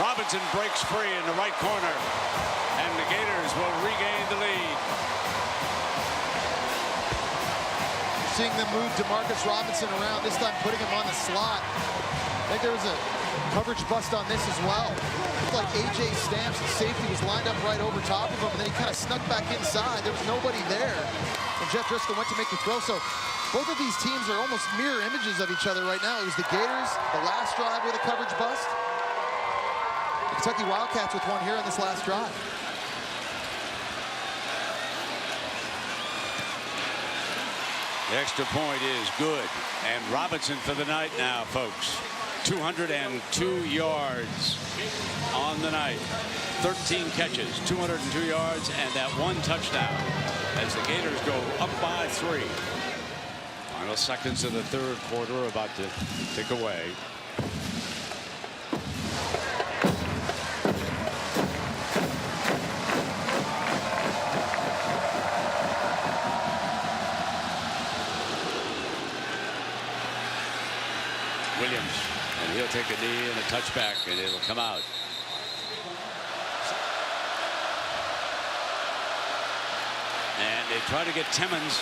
Robinson breaks free in the right corner, and the Gators will regain the lead. Seeing them move Demarcus Robinson around, this time putting him on the slot. I think there was a coverage bust on this as well. Looked like A.J. Stamps, the safety, was lined up right over top of him, and then he kind of snuck back inside. There was nobody there, and Jeff Driskel went to make the throw. So both of these teams are almost mirror images of each other right now. It was the Gators, the last drive with a coverage bust. The Kentucky Wildcats with one here on this last drive. The extra point is good, and Robinson for the night now, folks. 202 yards on the night. 13 catches, 202 yards, and that 1 touchdown as the Gators go up by 3. Final seconds of the third quarter are about to tick away. Williams And he'll take a knee and a touchback, and it'll come out. And they try to get Timmons.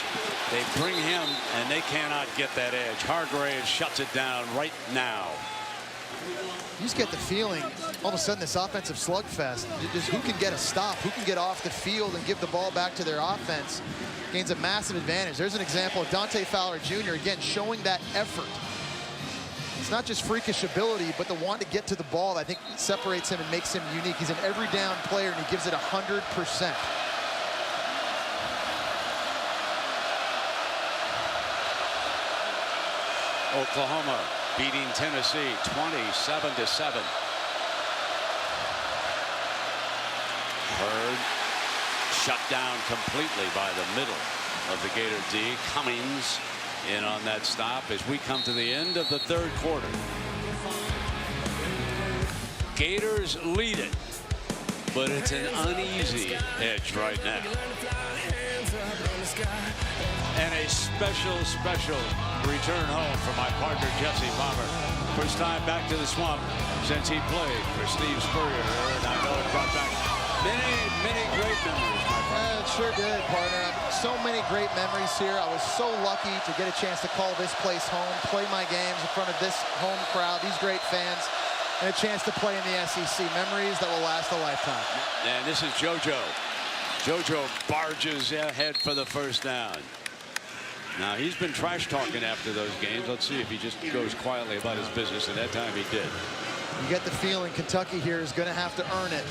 They bring him, and they cannot get that edge. Hargreaves shuts it down right now. You just get the feeling, all of a sudden, this offensive slugfest, just who can get a stop, who can get off the field and give the ball back to their offense, gains a massive advantage. There's an example of Dante Fowler Jr., again, showing that effort. It's not just freakish ability, but the want to get to the ball, I think, separates him and makes him unique. He's an every down player, and he gives it 100%. Oklahoma beating Tennessee 27-7. Hurd shut down completely by the middle of the Gator D. Cummings in on that stop as we come to the end of the third quarter. Gators lead it, but it's an uneasy edge right now. And a special return home for my partner, Jesse Palmer. First time back to the Swamp since he played for Steve Spurrier. And I know it brought back many great memories, my friend. It sure did, partner. So many great memories here. I was so lucky to get a chance to call this place home, play my games in front of this home crowd, these great fans, and a chance to play in the SEC. Memories that will last a lifetime. And this is JoJo. JoJo barges ahead for the first down. Now, he's been trash talking after those games. Let's see if he just goes quietly about his business, and that time he did. You get the feeling Kentucky here is going to have to earn it.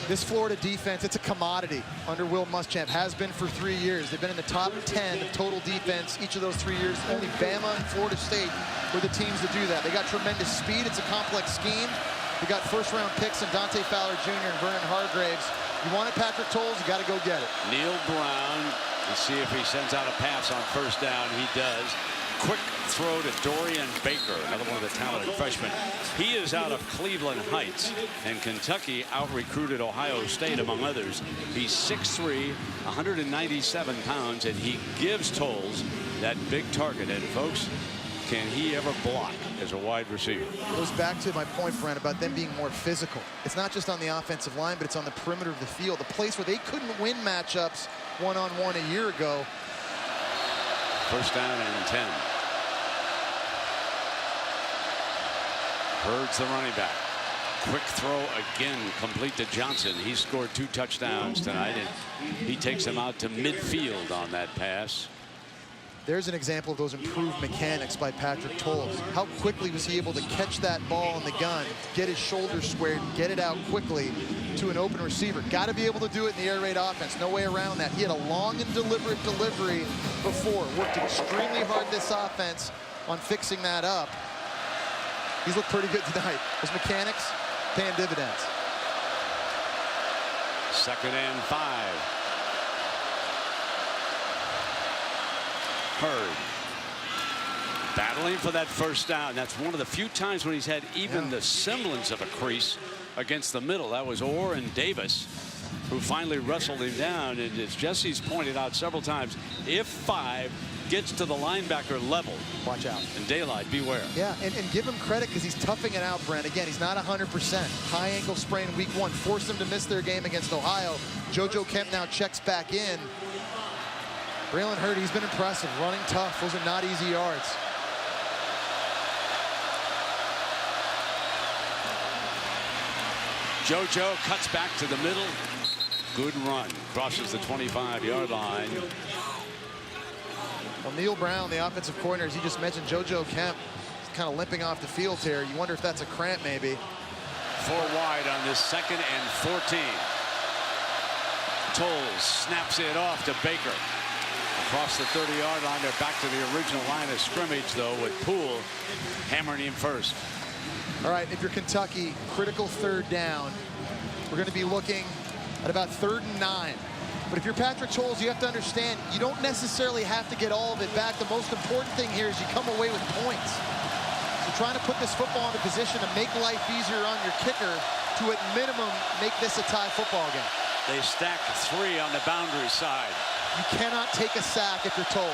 This Florida defense, it's a commodity under Will Muschamp, has been for 3 years. They've been in the top 10 of total defense each of those 3 years. Only Bama and Florida State were the teams to do that. They got tremendous speed. It's a complex scheme. They got first-round picks in Dante Fowler Jr. and Vernon Hargreaves. You wanted Patrick Towles, you got to go get it. Neil Brown, let's see if he sends out a pass on first down. He does. Quick throw to Dorian Baker, another one of the talented freshmen. He is out of Cleveland Heights, and Kentucky out-recruited Ohio State, among others. He's 6'3", 197 pounds, and he gives Towles that big target. And folks, can he ever block as a wide receiver? It goes back to my point, Brent, about them being more physical. It's not just on the offensive line, but it's on the perimeter of the field, the place where they couldn't win matchups one-on-one a year ago. First down and 10. Hurd's the running back. Quick throw again, complete to Johnson. He scored 2 touchdowns tonight, and he takes him out to midfield on that pass. There's an example of those improved mechanics by Patrick Towles. How quickly was he able to catch that ball in the gun, get his shoulders squared, and get it out quickly to an open receiver. Got to be able to do it in the air raid offense. No way around that. He had a long and deliberate delivery before. Worked extremely hard this offense on fixing that up. He's looked pretty good tonight. Those mechanics paying dividends. 2nd and 5. Hurd battling for that first down. That's one of the few times when he's had even the semblance of a crease against the middle. That was Orr and Davis who finally wrestled him down. And as Jesse's pointed out several times, if 5 gets to the linebacker level, watch out. In daylight, beware. Yeah, and give him credit because he's toughing it out, Brent. Again, he's not 100%. High ankle sprain week 1 forced them to miss their game against Ohio. JoJo Kemp now checks back in. Braylon Hurd, he's been impressive, running tough. Those are not easy yards. JoJo cuts back to the middle. Good run. Crosses the 25-yard line. Well, Neil Brown, the offensive coordinator, as you just mentioned, JoJo Kemp is kind of limping off the field here. You wonder if that's a cramp maybe. 4 wide on this 2nd and 14. Towles snaps it off to Baker. Across the 30-yard line, they're back to the original line of scrimmage, though, with Poole hammering him first. All right, if you're Kentucky, critical 3rd down. We're going to be looking at about 3rd and 9. But if you're Patrick Towles, you have to understand you don't necessarily have to get all of it back. The most important thing here is you come away with points. You're trying to put this football in a position to make life easier on your kicker to, at minimum, make this a tie football game. They stack 3 on the boundary side. You cannot take a sack if you're Towles.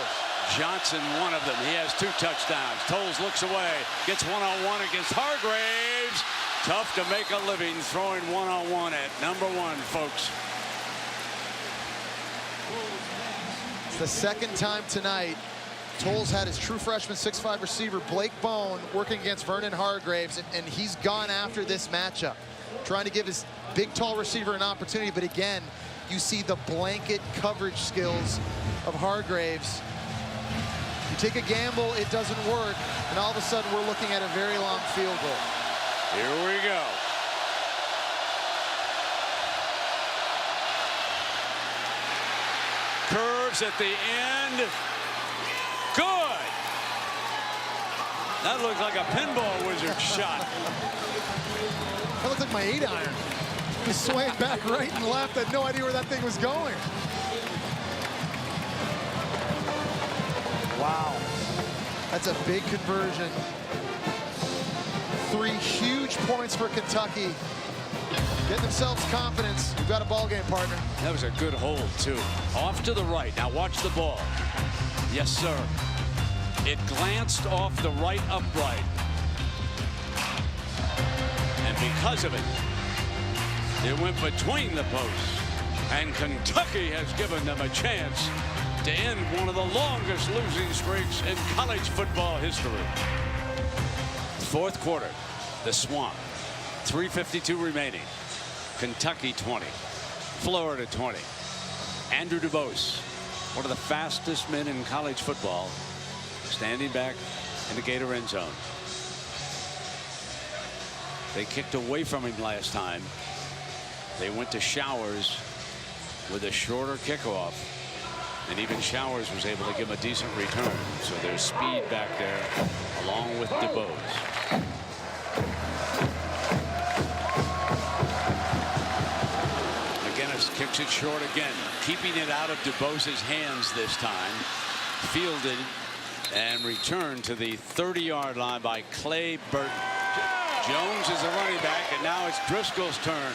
Johnson, one of them. He has 2 touchdowns. Towles looks away, gets one-on-one against Hargreaves. Tough to make a living throwing one-on-one at number 1, folks. It's the second time tonight Towles had his true freshman 6'5" receiver Blake Bone working against Vernon Hargreaves, and he's gone after this matchup, trying to give his big, tall receiver an opportunity. But again, you see the blanket coverage skills of Hargreaves. You take a gamble, it doesn't work, and all of a sudden we're looking at a very long field goal. Here we go. Curves at the end. Good. That looked like a pinball wizard shot. That looked like my 8-iron. Just swaying back right and left. I had no idea where that thing was going. Wow. That's a big conversion. 3 huge points for Kentucky. Getting themselves confidence. We've got a ball game, partner. That was a good hold, too. Off to the right. Now watch the ball. Yes, sir. It glanced off the right upright. And because of it, it went between the posts. And Kentucky has given them a chance to end one of the longest losing streaks in college football history. 4th quarter, the Swamp. 3:52 remaining. Kentucky 20, Florida 20. Andrew DuBose, one of the fastest men in college football, standing back in the Gator end zone. They kicked away from him last time. They went to Showers with a shorter kickoff, and even Showers was able to give him a decent return. So there's speed back there along with DuBose. McGinnis kicks it short again, keeping it out of DuBose's hands this time. Fielded and returned to the 30-yard line by Clay Burton. Jones is the running back, and now it's Driskel's turn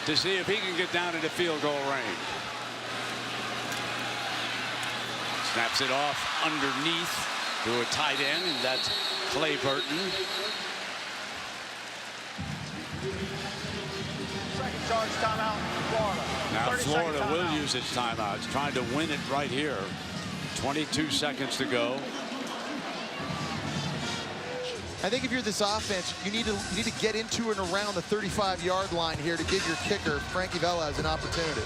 to see if he can get down into field goal range. Snaps it off underneath to a tight end, and that's Clay Burton. Second charge timeout, Florida. Now Florida will use its timeout. It's trying to win it right here. 22 seconds to go. I think if you're this offense, you need to get into and around the 35-yard line here to give your kicker, Frankie Velez, an opportunity.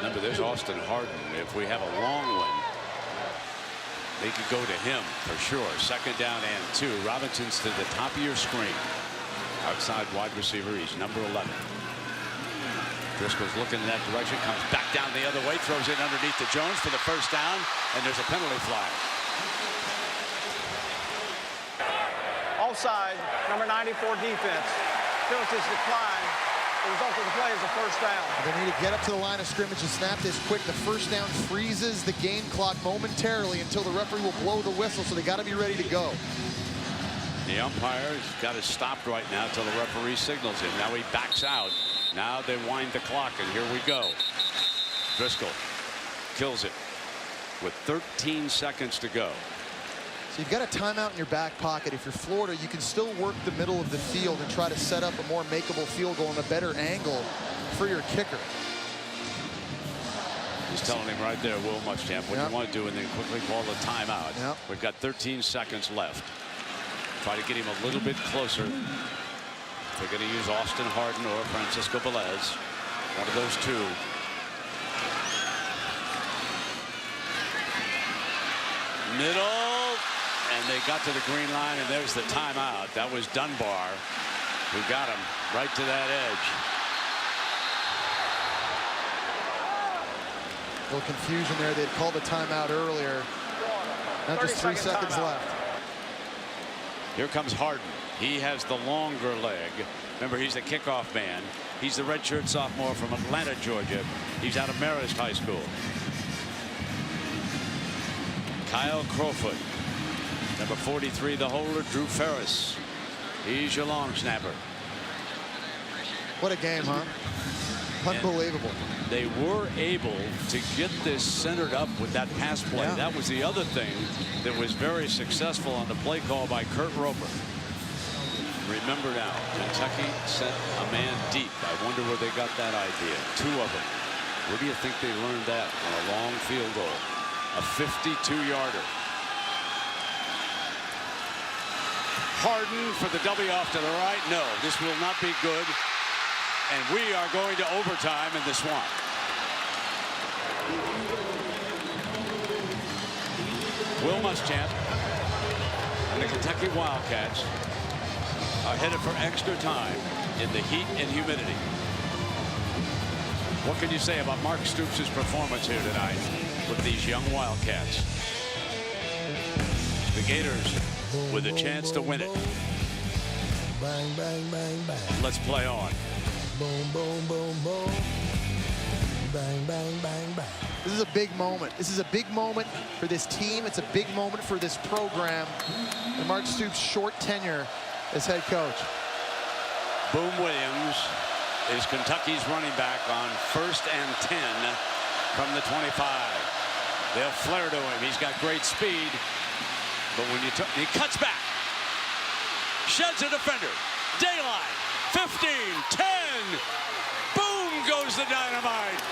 Remember, there's Austin Harden. If we have a long one, they could go to him for sure. 2nd down and 2. Robinson's to the top of your screen. Outside wide receiver, he's number 11. Driskel's looking in that direction, comes back down the other way, throws it underneath to Jones for the 1st down, and there's a penalty flag. Offside, number 94 defense. Penalties decline. The result of the play is a 1st down. They need to get up to the line of scrimmage and snap this quick. The 1st down freezes the game clock momentarily until the referee will blow the whistle, so they got to be ready to go. The umpire has got it stopped right now until the referee signals him. Now he backs out. Now they wind the clock, and here we go. Driskel kills it with 13 seconds to go. So you've got a timeout in your back pocket. If you're Florida, you can still work the middle of the field and try to set up a more makeable field goal and a better angle for your kicker. He's telling him right there, Will Muschamp, what you want to do, and then quickly call the timeout. We've got 13 seconds left. Try to get him a little bit closer. They're going to use Austin Harden or Francisco Velez. One of those two. Middle. And they got to the green line, and there's the timeout. That was Dunbar who got him right to that edge. A little confusion there. They'd called the timeout earlier. Now just 3 seconds left. Here comes Harden. He has the longer leg. Remember, he's the kickoff man. He's the redshirt sophomore from Atlanta, Georgia. He's out of Marist High School. Kyle Crowfoot. Number 43, the holder, Drew Ferris. He's your long snapper. What a game, huh? Unbelievable. And they were able to get this centered up with that pass play. Yeah. That was the other thing that was very successful on the play call by Kurt Roper. Remember now, Kentucky sent a man deep. I wonder where they got that idea. 2 of them. Where do you think they learned that on a long field goal? A 52-yarder. Harden for the W off to the right. No, this will not be good. And we are going to overtime in the Swamp. Will Muschamp and the Kentucky Wildcats are headed for extra time in the heat and humidity. What can you say about Mark Stoops' performance here tonight with these young Wildcats? The Gators with a chance to win it. Bang, bang, bang, bang. Let's play on. Boom, boom, boom, boom. Bang, bang, bang, bang. This is a big moment. This is a big moment for this team. It's a big moment for this program. And Mark Stoops' short tenure as head coach. Boom Williams is Kentucky's running back on 1st and 10 from the 25. They'll flare to him. He's got great speed. But when you he cuts back. Sheds a defender. Daylight. 15, 10. Boom goes the dynamite.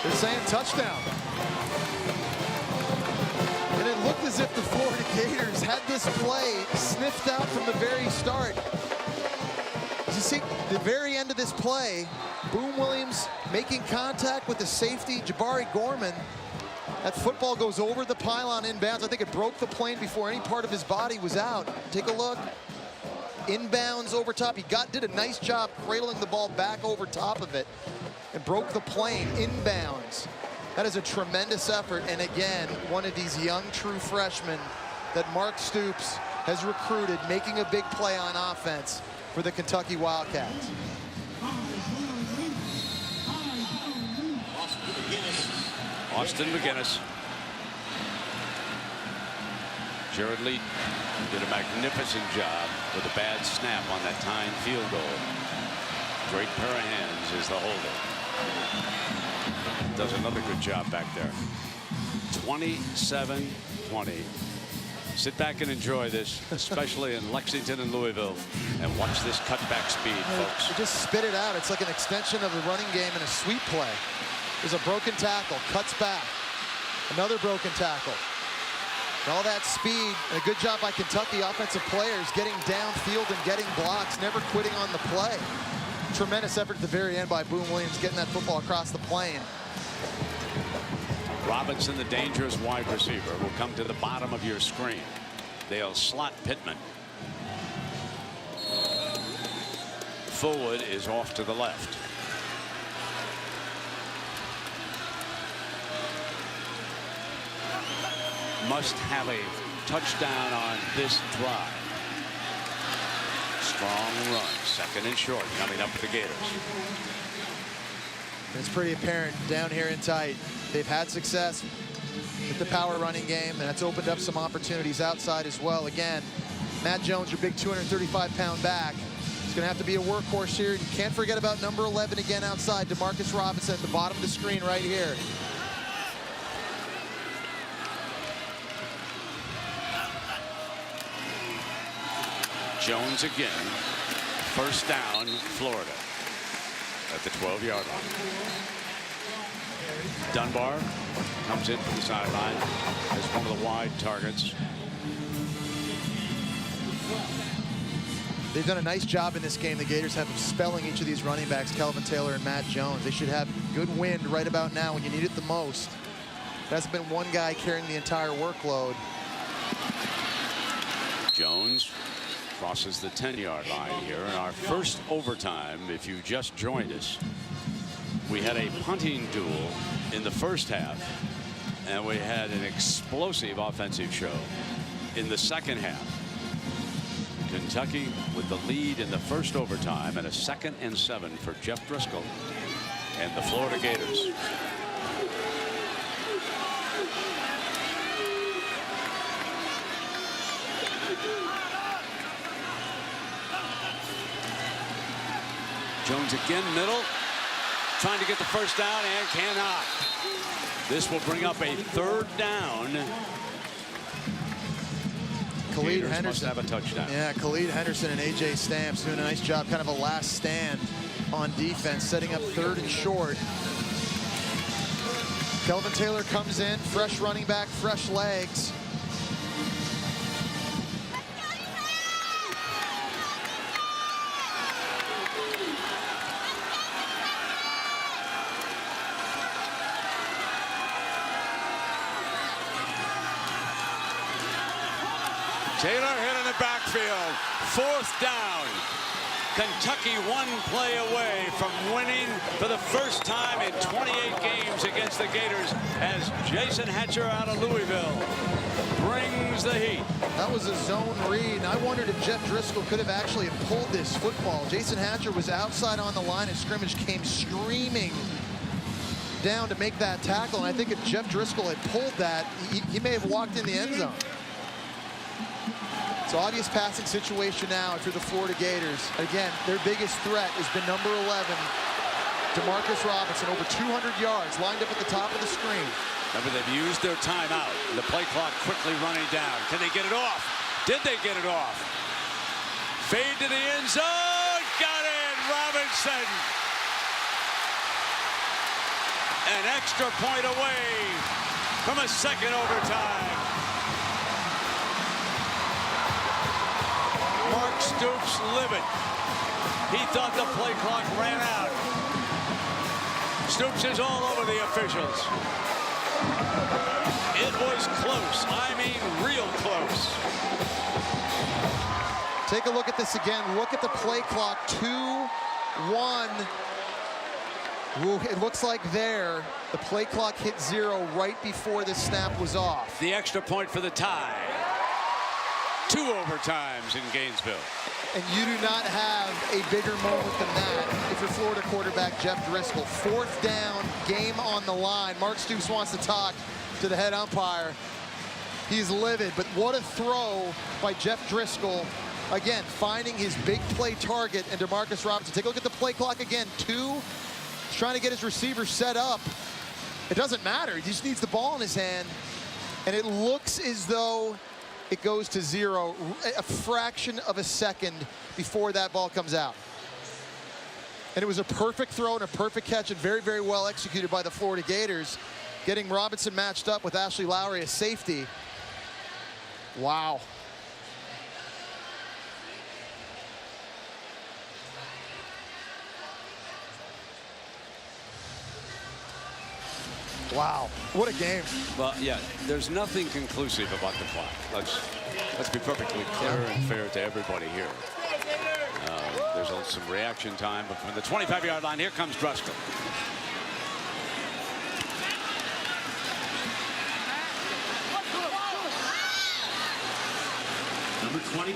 They're saying touchdown. And it looked as if the Florida Gators had this play sniffed out from the very start. As you see, the very end of this play, Boom Williams making contact with the safety, Jabari Gorman. That football goes over the pylon inbounds. I think it broke the plane before any part of his body was out. Take a look. Inbounds over top. He did a nice job cradling the ball back over top of it and broke the plane inbounds. That is a tremendous effort. And again, one of these young true freshmen that Mark Stoops has recruited, making a big play on offense for the Kentucky Wildcats. Austin McGinnis. Jared Lee did a magnificent job with a bad snap on that tying field goal. Great pair of hands is the holder. Does another good job back there. 27-20. Sit back and enjoy this, especially in Lexington and Louisville, and watch this cutback speed, folks. They just spit it out. It's like an extension of the running game and a sweep play. There's a broken tackle, cuts back. Another broken tackle. And all that speed, and a good job by Kentucky offensive players getting downfield and getting blocks, never quitting on the play. Tremendous effort at the very end by Boom Williams getting that football across the plane. Robinson, the dangerous wide receiver, will come to the bottom of your screen. They'll slot Pittman. Fullwood is off to the left. Must have a touchdown on this drive. Strong run. 2nd and short coming up for the Gators. It's pretty apparent down here in tight. They've had success with the power running game, and that's opened up some opportunities outside as well. Again, Matt Jones, your big 235-pound back, is going to have to be a workhorse here. You can't forget about number 11 again outside, Demarcus Robinson at the bottom of the screen right here. Jones again. 1st down, Florida at the 12-yard line. Dunbar comes in from the sideline as one of the wide targets. They've done a nice job in this game. The Gators have spelling each of these running backs, Kelvin Taylor and Matt Jones. They should have good wind right about now when you need it the most. There hasn't been one guy carrying the entire workload. Jones crosses the 10-yard line here in our first overtime. If you just joined us, we had a punting duel in the first half, and we had an explosive offensive show in the second half. Kentucky with the lead in the first overtime, and a 2nd and 7 for Jeff Driskel and the Florida Gators. Jones again, middle, trying to get the first down and cannot. This will bring up a 3rd down. Khalid Gators Henderson must have a touchdown. Yeah, Khalid Henderson and A.J. Stamps doing a nice job, kind of a last stand on defense, setting up 3rd and short. Kelvin Taylor comes in, fresh running back, fresh legs. Taylor hit in the backfield. 4th down. Kentucky 1 play away from winning for the first time in 28 games against the Gators as Jason Hatcher out of Louisville brings the heat. That was a zone read, and I wondered if Jeff Driskel could have actually pulled this football. Jason Hatcher was outside on the line of scrimmage, came streaming down to make that tackle, and I think if Jeff Driskel had pulled that, he may have walked in the end zone. So obvious passing situation now for the Florida Gators. Again, their biggest threat has been number 11, Demarcus Robinson, over 200 yards, lined up at the top of the screen. Remember, they've used their timeout. The play clock quickly running down. Can they get it off? Did they get it off? Fade to the end zone. Got it, Robinson. An extra point away from a 2nd overtime. Mark Stoops livid. He thought the play clock ran out. Stoops is all over the officials. It was close. I mean, real close. Take a look at this again. Look at the play clock. 2-1. Ooh, it looks like there, the play clock hit 0 right before the snap was off. The extra point for the tie. 2 overtimes in Gainesville. And you do not have a bigger moment than that if you're Florida quarterback Jeff Driskel. 4th down, game on the line. Mark Stoops wants to talk to the head umpire. He's livid, but what a throw by Jeff Driskel. Again, finding his big play target and Demarcus Robinson. Take a look at the play clock again. 2. He's trying to get his receiver set up. It doesn't matter. He just needs the ball in his hand. And it looks as though it goes to 0, a fraction of a second before that ball comes out. And it was a perfect throw and a perfect catch, and very, very well executed by the Florida Gators, getting Robinson matched up with Ashley Lowry as safety. Wow. Wow, what a game. Well, yeah, there's nothing conclusive about the clock. Let's be perfectly clear and fair to everybody here. There's some reaction time, but from the 25-yard line, here comes Driskel.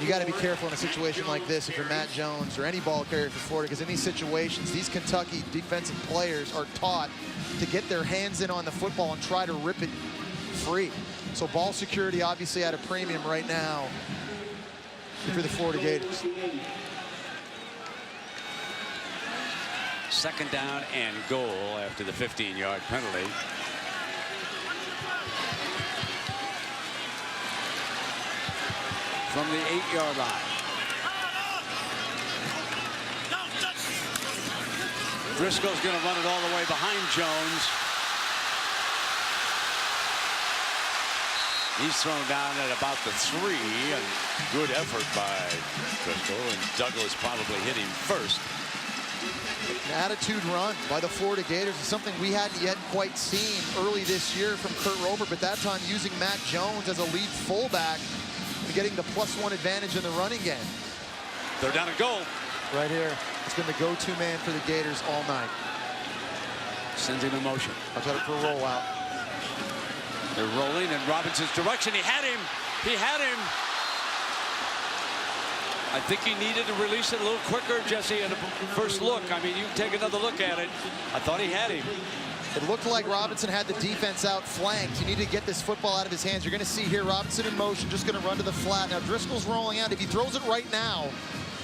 You got to be careful in a situation like this if you're Matt Jones or any ball carrier for Florida, because in these situations, these Kentucky defensive players are taught to get their hands in on the football and try to rip it free. So ball security obviously at a premium right now for the Florida Gators. 2nd down and goal after the 15-yard penalty. From the 8-yard line. Driscoll's going to run it all the way behind Jones. He's thrown down at about the 3, and good effort by Driscoll, and Douglas probably hit him first. An attitude run by the Florida Gators is something we hadn't yet quite seen early this year from Kurt Rober, but that time using Matt Jones as a lead fullback and getting the +1 advantage in the running game. They're down and goal. Right here. It's been the go-to man for the Gators all night. Sends him in motion. I'll tell it for a rollout. They're rolling in Robinson's direction. He had him. He had him. I think he needed to release it a little quicker, Jesse, at a first look. I mean, you take another look at it. I thought he had him. It looked like Robinson had the defense outflanked. You need to get this football out of his hands. You're going to see here Robinson in motion, just going to run to the flat. Now Driskel's rolling out. If he throws it right now,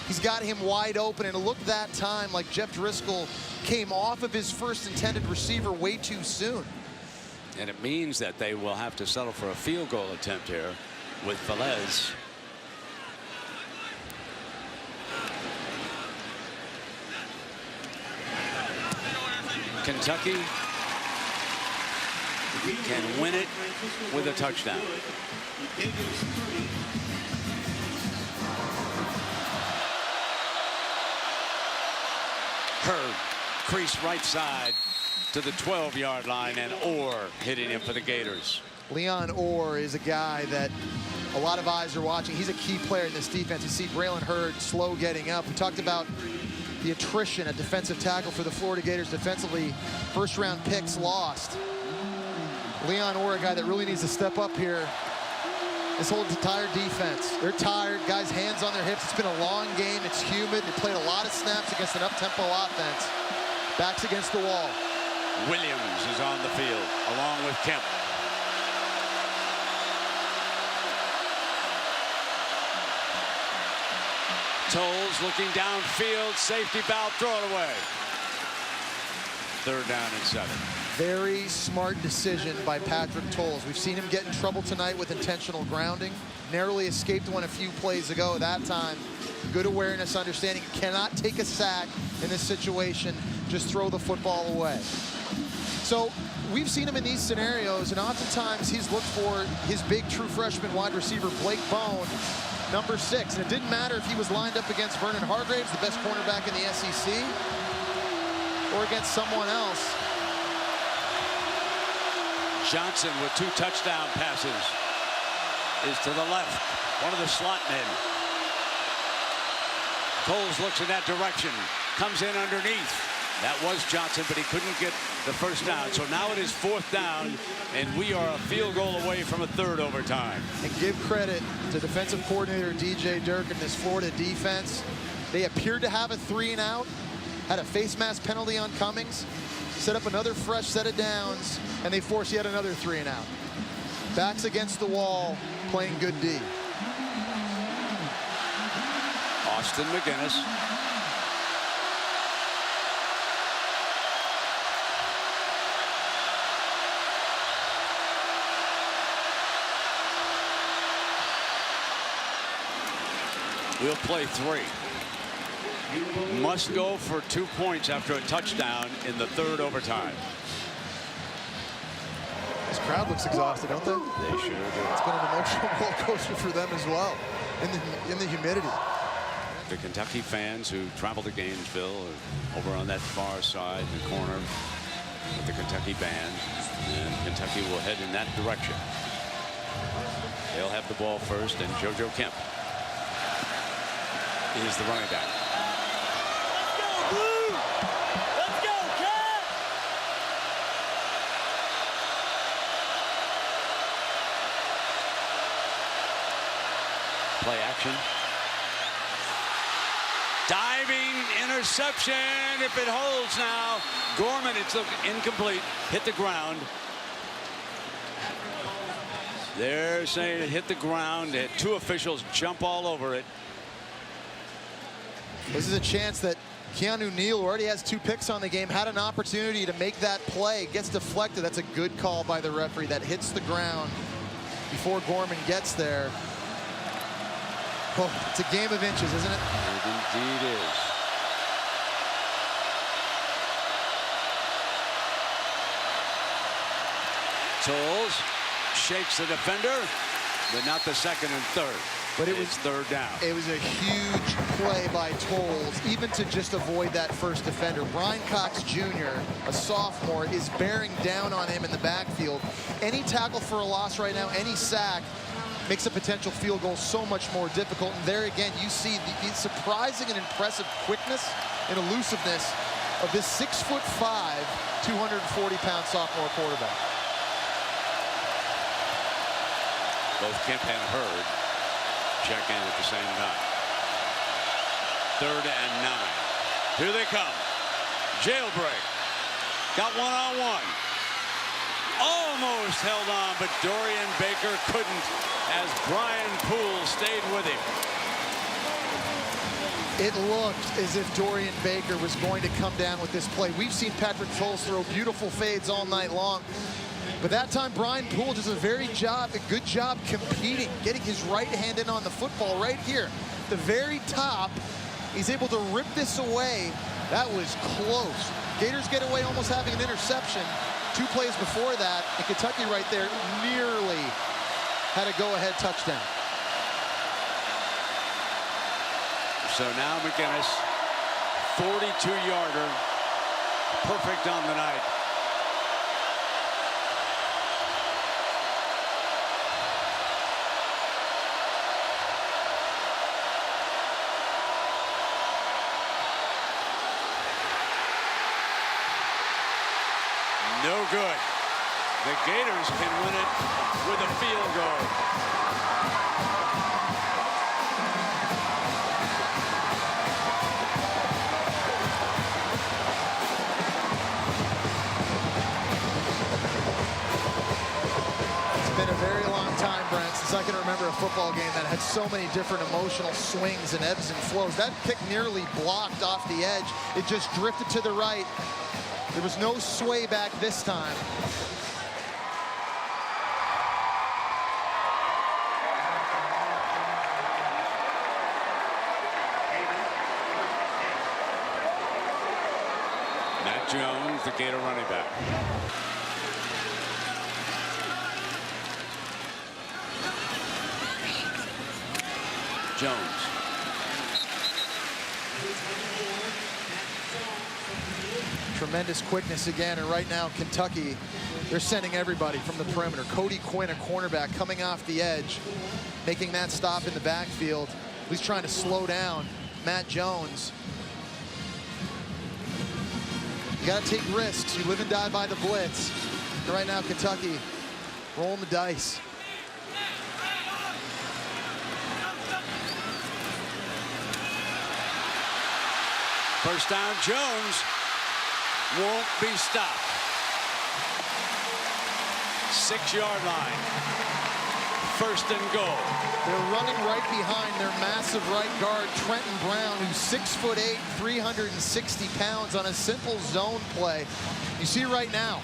he's got him wide open. And it looked that time like Jeff Driskel came off of his first intended receiver way too soon. And it means that they will have to settle for a field goal attempt here with Velez. Kentucky can win it with a touchdown. Hurd, crease right side to the 12-yard line, and Orr hitting him for the Gators. Leon Orr is a guy that a lot of eyes are watching. He's a key player in this defense. You see Braylon Hurd slow getting up. We talked about the attrition at defensive tackle for the Florida Gators defensively. First-round picks lost. Leon Orr, a guy that really needs to step up here. This whole entire defense, they're tired. Guys, hands on their hips. It's been a long game. It's humid. They played a lot of snaps against an up-tempo offense. Backs against the wall. Williams is on the field along with Kemp. Towles looking downfield, safety valve, throw it away. 3rd down and 7. Very smart decision by Patrick Towles. We've seen him get in trouble tonight with intentional grounding. Narrowly escaped one a few plays ago. That time, good awareness, understanding you cannot take a sack in this situation. Just throw the football away. So we've seen him in these scenarios, and oftentimes he's looked for his big true freshman wide receiver, Blake Bone, number 6. And it didn't matter if he was lined up against Vernon Hargreaves, the best cornerback in the SEC, or against someone else. Johnson with 2 touchdown passes is to the left, one of the slot men. Towles looks in that direction, comes in underneath. That was Johnson, but he couldn't get the first down. So now it is 4th down, and we are a field goal away from a 3rd overtime. And give credit to defensive coordinator DJ Dirk and this Florida defense. They appeared to have a 3-and-out, had a face mask penalty on Cummings, set up another fresh set of downs, and they forced yet another 3-and-out. Backs against the wall, playing good D. Austin McGinnis. We'll play 3. Must go for 2 points after a touchdown in the 3rd overtime. This crowd looks exhausted, don't they? They sure do. It's been an emotional roller coaster for them as well, in the humidity. The Kentucky fans who travel to Gainesville are over on that far side in the corner with the Kentucky band, and Kentucky will head in that direction. They'll have the ball first, and JoJo Kemp is the running back. Let's go, Blue! Let's go, Cat! Play action. Diving interception. If it holds now, Gorman, it's incomplete. Hit the ground. They're saying it hit the ground. They had 2 officials jump all over it. This is a chance that Keanu Neal, who already has 2 picks on the game, had an opportunity to make that play. Gets deflected. That's a good call by the referee. That hits the ground before Gorman gets there. Oh, it's a game of inches, isn't it? It indeed is. Towles shakes the defender, but not the 2nd and 3rd. But it was 3rd down. It was a huge play by Towles, even to just avoid that first defender. Brian Cox Jr., a sophomore, is bearing down on him in the backfield. Any tackle for a loss right now, any sack, makes a potential field goal so much more difficult. And there again, you see the surprising and impressive quickness and elusiveness of this 6'5", 240-pound sophomore quarterback. Both Kemp and Hurd check in at the same time. 3rd and 9. Here they come. Jailbreak. Got 1-on-1. almost held on, but Dorian Baker couldn't as Brian Poole stayed with him. It looked as if Dorian Baker was going to come down with this play. We've seen Patrick Towles throw beautiful fades all night long. But that time, Brian Poole does a good job competing, getting his right hand in on the football right here. The very top, he's able to rip this away. That was close. Gators get away almost having an interception. 2 plays before that, and Kentucky right there nearly had a go-ahead touchdown. So now McGinnis, 42-yarder, perfect on the night. No good. The Gators can win it with a field goal. I can remember a football game that had so many different emotional swings and ebbs and flows. That kick nearly blocked off the edge. It just drifted to the right. There was no sway back this time. Matt Jones, the Gator running back. Jones. Tremendous quickness again, and right now Kentucky, they're sending everybody from the perimeter. Cody Quinn, a cornerback, coming off the edge, making that stop in the backfield. He's trying to slow down Matt Jones. You got to take risks. You live and die by the blitz. And right now Kentucky rolling the dice. First down, Jones won't be stopped. 6-yard line. First and goal. They're running right behind their massive right guard, Trenton Brown, who's 6'8", 360 pounds on a simple zone play. You see right now,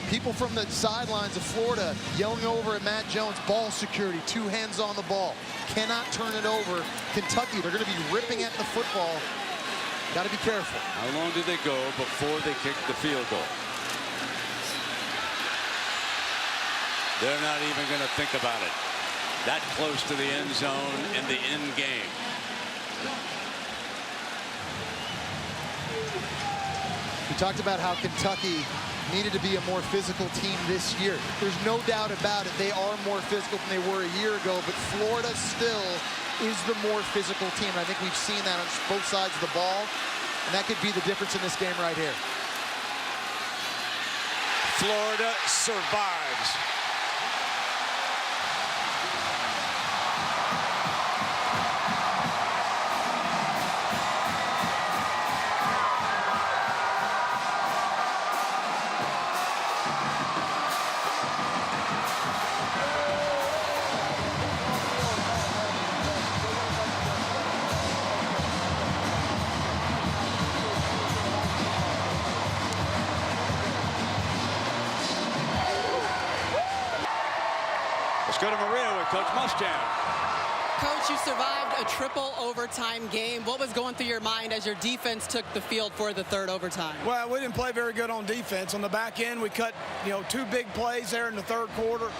people from the sidelines of Florida yelling over at Matt Jones, ball security, 2 hands on the ball. Cannot turn it over. Kentucky, they're going to be ripping at the football. Got to be careful. How long did they go before they kicked the field goal? They're not even going to think about it. That close to the end zone in the end game. We talked about how Kentucky needed to be a more physical team this year. There's no doubt about it. They are more physical than they were a year ago, but Florida still is the more physical team. And I think we've seen that on both sides of the ball, and that could be the difference in this game right here. Florida survives. Go to Maria with Coach Muschamp. Coach, you survived a triple overtime game. What was going through your mind as your defense took the field for the 3rd overtime? Well, we didn't play very good on defense. On the back end, we cut, 2 big plays there in the 3rd quarter.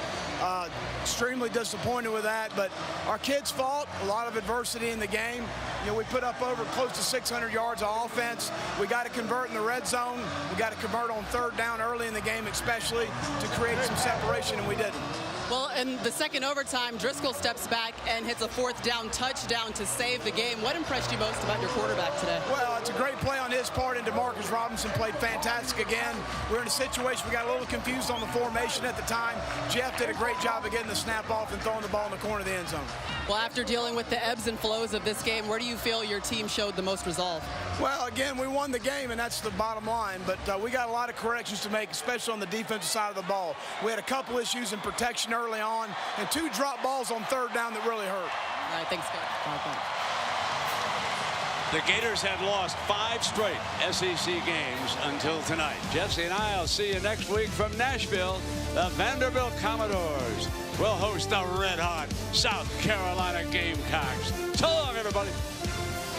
Extremely disappointed with that, but our kids fought. A lot of adversity in the game. We put up over close to 600 yards of offense. We got to convert in the red zone. We got to convert on 3rd down early in the game, especially to create some separation, and we didn't. Well, in the second overtime, Driskel steps back and hits a 4th down touchdown to save the game. What impressed you most about your quarterback today? Well, it's a great play on his part, and DeMarcus Robinson played fantastic again. We're in a situation, we got a little confused on the formation at the time. Jeff did a great job of getting the snap off and throwing the ball in the corner of the end zone. Well, after dealing with the ebbs and flows of this game, where do you feel your team showed the most resolve? Well, again, we won the game, and that's the bottom line, but we got a lot of corrections to make, especially on the defensive side of the ball. We had a couple issues in protection early on, and 2 drop balls on 3rd down that really hurt. All right, thanks, Scott. The Gators had lost 5 straight SEC games until tonight. Jesse and I will see you next week from Nashville. The Vanderbilt Commodores will host the red-hot South Carolina Gamecocks. So long, everybody.